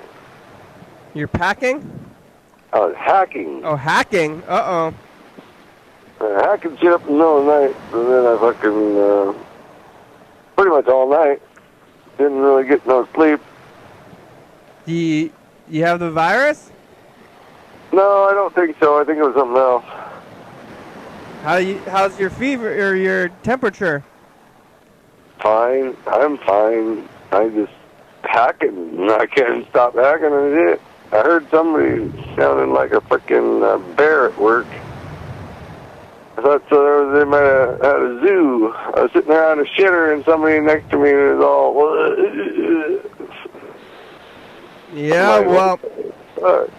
You're packing? I was hacking. Oh, hacking? Uh-oh. Hacking shit up in the middle of the night, and then I fucking, pretty much all night. Didn't really get no sleep. Do you have the virus? No, I don't think so. I think it was something else. How's your fever or your temperature? Fine. I'm fine. I just hacking. I can't stop hacking, and that's it. I heard somebody sounding like a freaking bear at work. I thought they might have had a zoo. I was sitting there on a shitter, and somebody next to me was all... Yeah, well,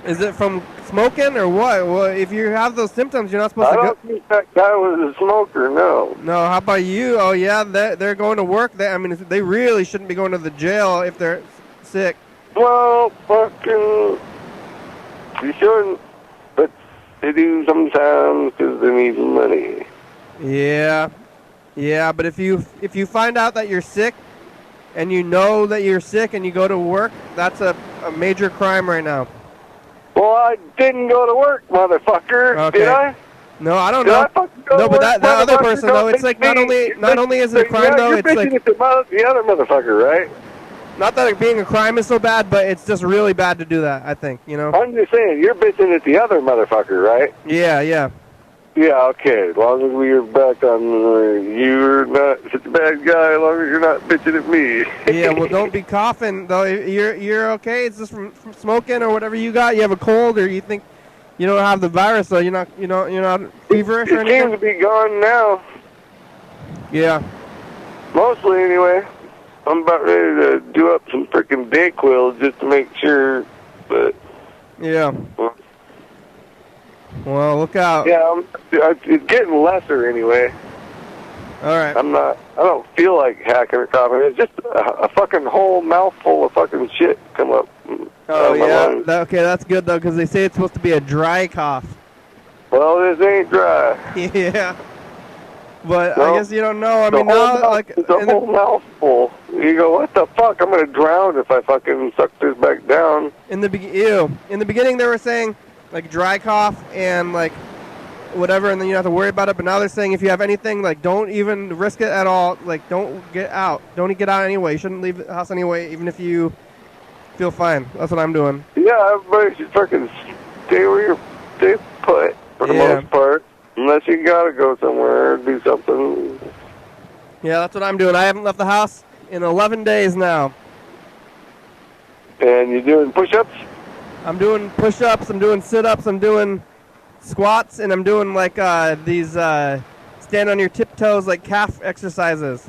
is it from smoking or what? Well, if you have those symptoms, you're not supposed to go. I don't think that guy was a smoker, no. No, how about you? Oh, yeah, they're going to work. They really shouldn't be going to the jail if they're sick. Well, fucking, you shouldn't, but they do sometimes because they need money. Yeah, but if you find out that you're sick, and you know that you're sick and you go to work, that's a major crime right now. Well, I didn't go to work, motherfucker. Okay. Did I? No, I don't know. No, but that other person, though, it's like not only is it a crime, though, it's like... the other motherfucker, right? Not that it being a crime is so bad, but it's just really bad to do that, I think, you know? I'm just saying, you're bitching at the other motherfucker, right? Yeah. Yeah, okay. As long as we're back on, you're not such a bad guy, as long as you're not bitching at me. Yeah, well, don't be coughing, though. You're okay? It's just from smoking or whatever you got? You have a cold or you think you don't have the virus, so you're not feverish or anything? It seems to be gone now. Yeah. Mostly, anyway. I'm about ready to do up some freaking Dayquil just to make sure, but... Yeah. Well, look out. Yeah, it's getting lesser anyway. All right. I don't feel like hacking or coughing. It's just a fucking whole mouthful of fucking shit come up. Oh, yeah. Okay, that's good, though, because they say it's supposed to be a dry cough. Well, this ain't dry. Yeah. But I guess you don't know. I mean, it's a whole mouthful. You go, what the fuck? I'm going to drown if I fucking suck this back down. In the beginning, they were saying... like dry cough and like whatever, and then you don't have to worry about it. But now they're saying if you have anything, like don't even risk it at all. Like don't get out. Don't get out anyway. You shouldn't leave the house anyway, even if you feel fine. That's what I'm doing. Yeah, everybody should fucking stay put. for the Yeah. most part. Unless you gotta go somewhere or do something. Yeah, that's what I'm doing. I haven't left the house in 11 days now. And you're doing push-ups? I'm doing push-ups, I'm doing sit-ups, I'm doing squats, and I'm doing like these stand on your tiptoes like calf exercises.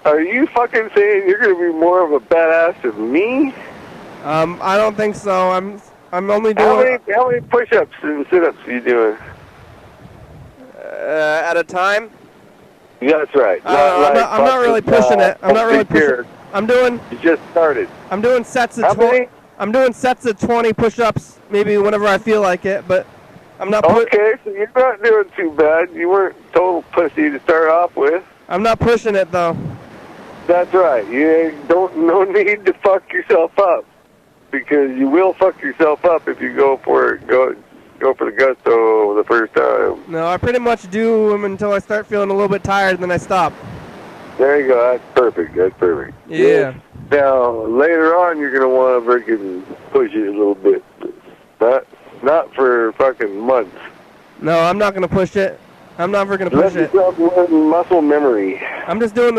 Are you fucking saying you're gonna be more of a badass than me? I don't think so. I'm only doing How many push-ups and sit-ups are you doing? at a time. Yeah, that's right. I'm not really pushing it. I'm not really pushing. Year. I'm doing. You just started. I'm doing sets of How many? I'm doing sets of 20 push-ups, maybe whenever I feel like it. But I'm not. Okay, so you're not doing too bad. You weren't total pussy to start off with. I'm not pushing it though. That's right. You no need to fuck yourself up, because you will fuck yourself up if you go for the gusto the first time. No, I pretty much do them until I start feeling a little bit tired, and then I stop. There you go. That's perfect. That's perfect. Yeah. Now later on, you're gonna want to freaking push it a little bit. Not for fucking months. No, I'm not gonna push it. I'm never gonna push it. Let yourself learn muscle memory. I'm just doing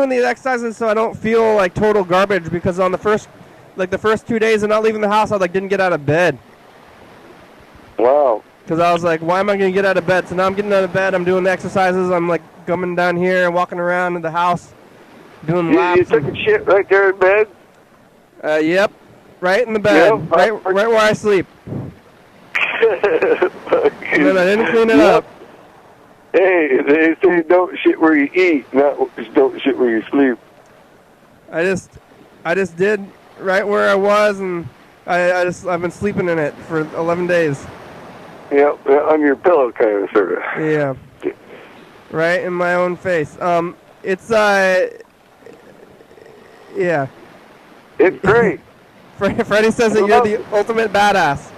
these exercises so I don't feel like total garbage, because on the first 2 days of not leaving the house, I didn't get out of bed. Wow. Because I was like, why am I gonna get out of bed? So now I'm getting out of bed. I'm doing the exercises. I'm like coming down here and walking around in the house, doing laps. You took a shit right there in bed? Yep, right in the bed, Yep. right where I sleep. And then I didn't clean it up. Hey, they say don't shit where you eat, not don't shit where you sleep. I just did right where I was, and I've been sleeping in it for 11 days. Yep, on your pillow, kind of, sort of. Yeah. Right in my own face. It's yeah. It's great. Freddie says that you're the ultimate badass.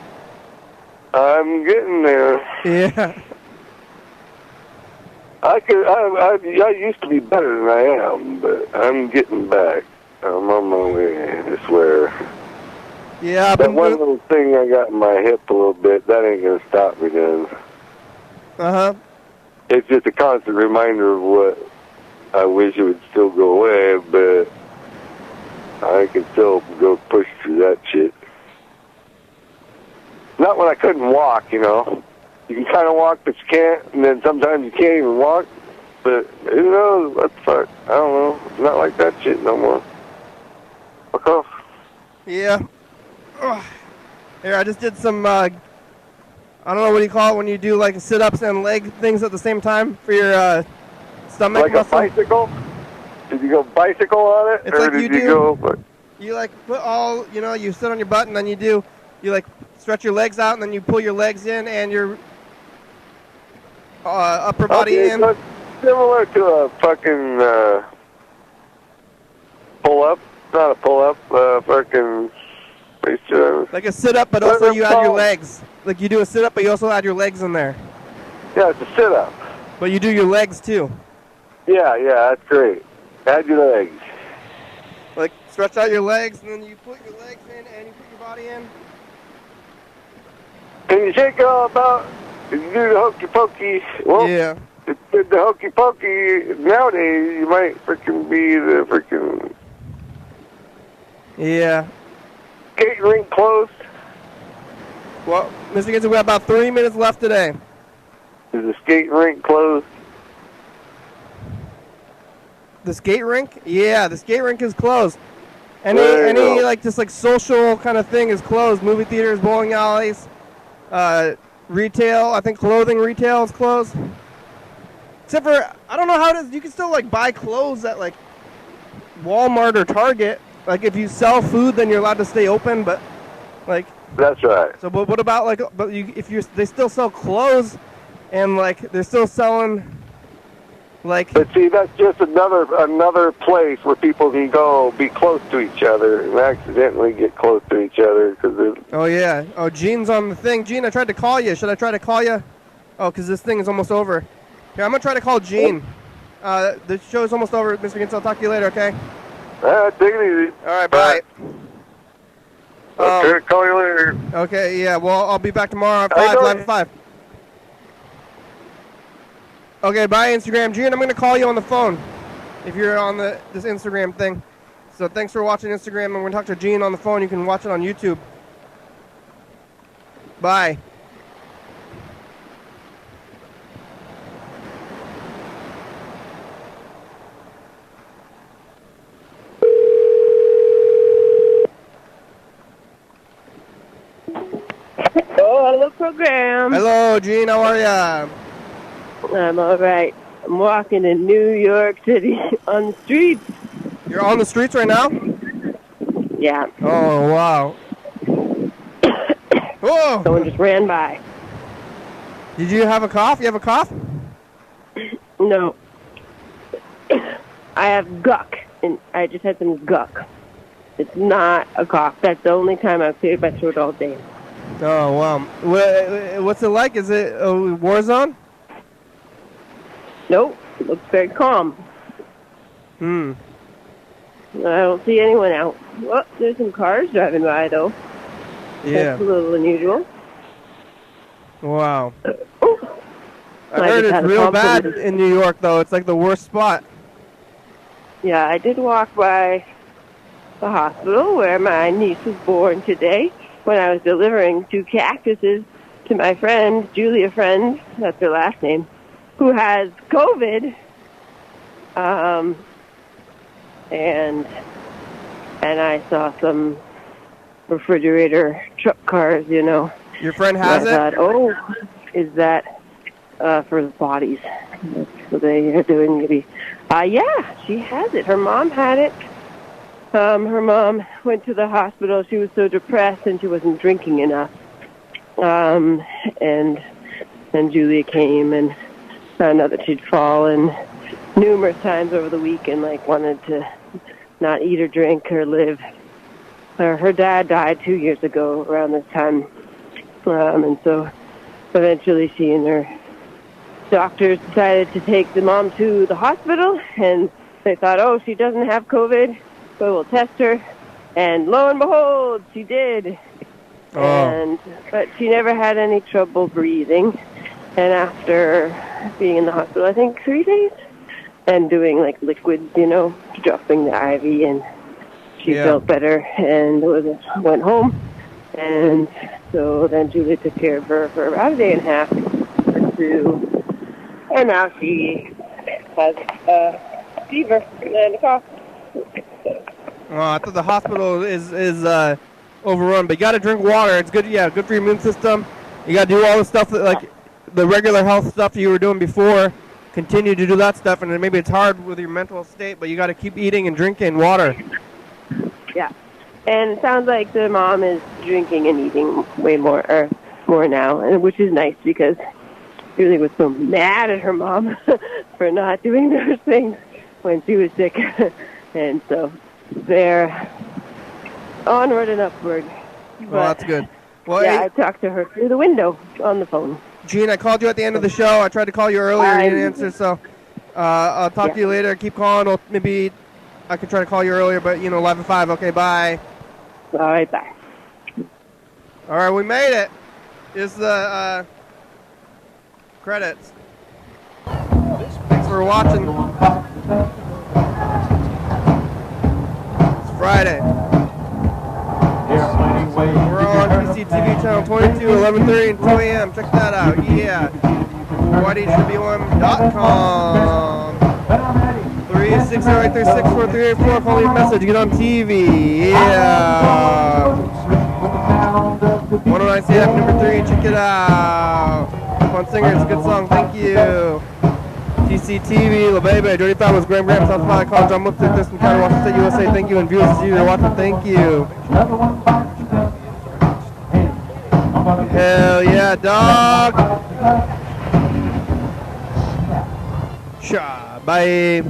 I'm getting there. Yeah. I used to be better than I am, but I'm getting back. I'm on my way, I swear. Yeah, that one little thing I got in my hip a little bit, that ain't gonna stop me then. Uh-huh. It's just a constant reminder of what I wish it would still go away, but I can still go push through that shit. Not when I couldn't walk, you know. You can kind of walk, but you can't, and then sometimes you can't even walk. But who knows? What the fuck? I don't know. It's not like that shit no more. Fuck off. Yeah. Ugh. Here, I just did some, I don't know what you call it when you do like sit-ups and leg things at the same time for your stomach like muscle. Like a bicycle? Did you go bicycle on it? It's or like did you you do. Go, you like put all, you sit on your butt and then you like stretch your legs out and then you pull your legs in and your upper body in. So it's similar to a fucking pull-up. Not a pull-up, fucking... Like a sit-up, but also you add your legs. Like you do a sit-up, but you also add your legs in there. Yeah, it's a sit-up. But you do your legs too. Yeah, that's great. Add your legs. Like stretch out your legs, and then you put your legs in, and you put your body in. Can you shake all about? If you do the hokey pokey, well, yeah. If you did the hokey pokey nowadays, you might freaking be the freaking. Yeah. Skate rink closed. Well, Mr. Gibson, we have about 3 minutes left today. Is the skate rink closed? The skate rink? Yeah, the skate rink is closed. Any like just like social kind of thing is closed. Movie theaters, bowling alleys, retail. I think clothing retail is closed. Except for I don't know how it is. You can still like buy clothes at like Walmart or Target. Like if you sell food, then you're allowed to stay open. But like that's right. So, but what about like? But they still sell clothes, and like they're still selling. Like, but see, that's just another place where people can go be close to each other and accidentally get close to each other because. Oh yeah. Oh, Gene's on the thing. Gene, I tried to call you. Should I try to call you? Oh, because this thing is almost over. Here, I'm gonna try to call Gene. The show's almost over, Mr. Gintz. I'll talk to you later. Okay. All right, take it easy. All right, bye. Okay, call you later. Okay, yeah. Well, I'll be back tomorrow at 5. Live at 5. Okay, bye, Instagram. Gene, I'm going to call you on the phone if you're on this Instagram thing. So thanks for watching Instagram, and we're going to talk to Gene on the phone. You can watch it on YouTube. Bye. Oh, hello, program. Hello, Gene. How are ya? I'm all right. I'm walking in New York City on the streets. You're on the streets right now? Yeah. Oh, wow. Whoa! Someone just ran by. Did you have a cough? You have a cough? No. I have guck, and I just had some guck. It's not a cough. That's the only time I've cleared my throat all day. Oh, wow. What's it like? Is it a war zone? Nope. It looks very calm. I don't see anyone out. Well, there's some cars driving by, though. Yeah. That's a little unusual. Wow. I heard it's real bad in New York, though. It's like the worst spot. Yeah, I did walk by the hospital where my niece was born today when I was delivering 2 cactuses to my friend, Julia Friend, that's her last name, who has COVID. And I saw some refrigerator truck cars, you know. Your friend has it? I thought, oh, is that for the bodies? That's what they are doing, maybe. Yeah, she has it. Her mom had it. Her mom went to the hospital. She was so depressed and she wasn't drinking enough. And Julia came and found out that she'd fallen numerous times over the week and like wanted to not eat or drink or live. Her dad died 2 years ago around this time. And so eventually she and her doctors decided to take the mom to the hospital, and they thought, oh, she doesn't have COVID, so we'll test her. And lo and behold, she did. Oh. But she never had any trouble breathing. And after being in the hospital, I think 3 days, and doing like liquids, you know, dropping the IV, and she felt better and went home. And so then Julie took care of her for about a day and a half or 2. And now she has a fever and a cough. Oh, I thought the hospital is overrun, but you got to drink water. It's good, good for your immune system. You got to do all the stuff that, like the regular health stuff you were doing before. Continue to do that stuff, and then maybe it's hard with your mental state, but you got to keep eating and drinking water. Yeah, and it sounds like the mom is drinking and eating way more now, and which is nice because Julie was so mad at her mom for not doing those things when she was sick. And so they're onward and upward. Well, that's good. Well, yeah, I talked to her through the window on the phone. Gene, I called you at the end of the show. I tried to call you earlier. You didn't answer, so I'll talk to you later. Keep calling. Or maybe I could try to call you earlier, but, live at 5. Okay, bye. All right, bye. All right, we made it. Here's the credits. Thanks for watching. It's Friday. We're on PCTV channel 22, 11:30 and 2 a.m. Check that out. Yeah. YDHWM.com. 360-836-4384. Call me a message. Get on TV. Yeah. 109 CF number 3. Check it out. Come on, Singer. It's a good song. Thank you. TCTV, La Baby, Dirty Thought was Graham Graham, South Carolina College, John Mutzer, Distant County, Washington State, USA. Thank you. And viewers, you are watching. Thank you. Hell yeah, dog. Bye.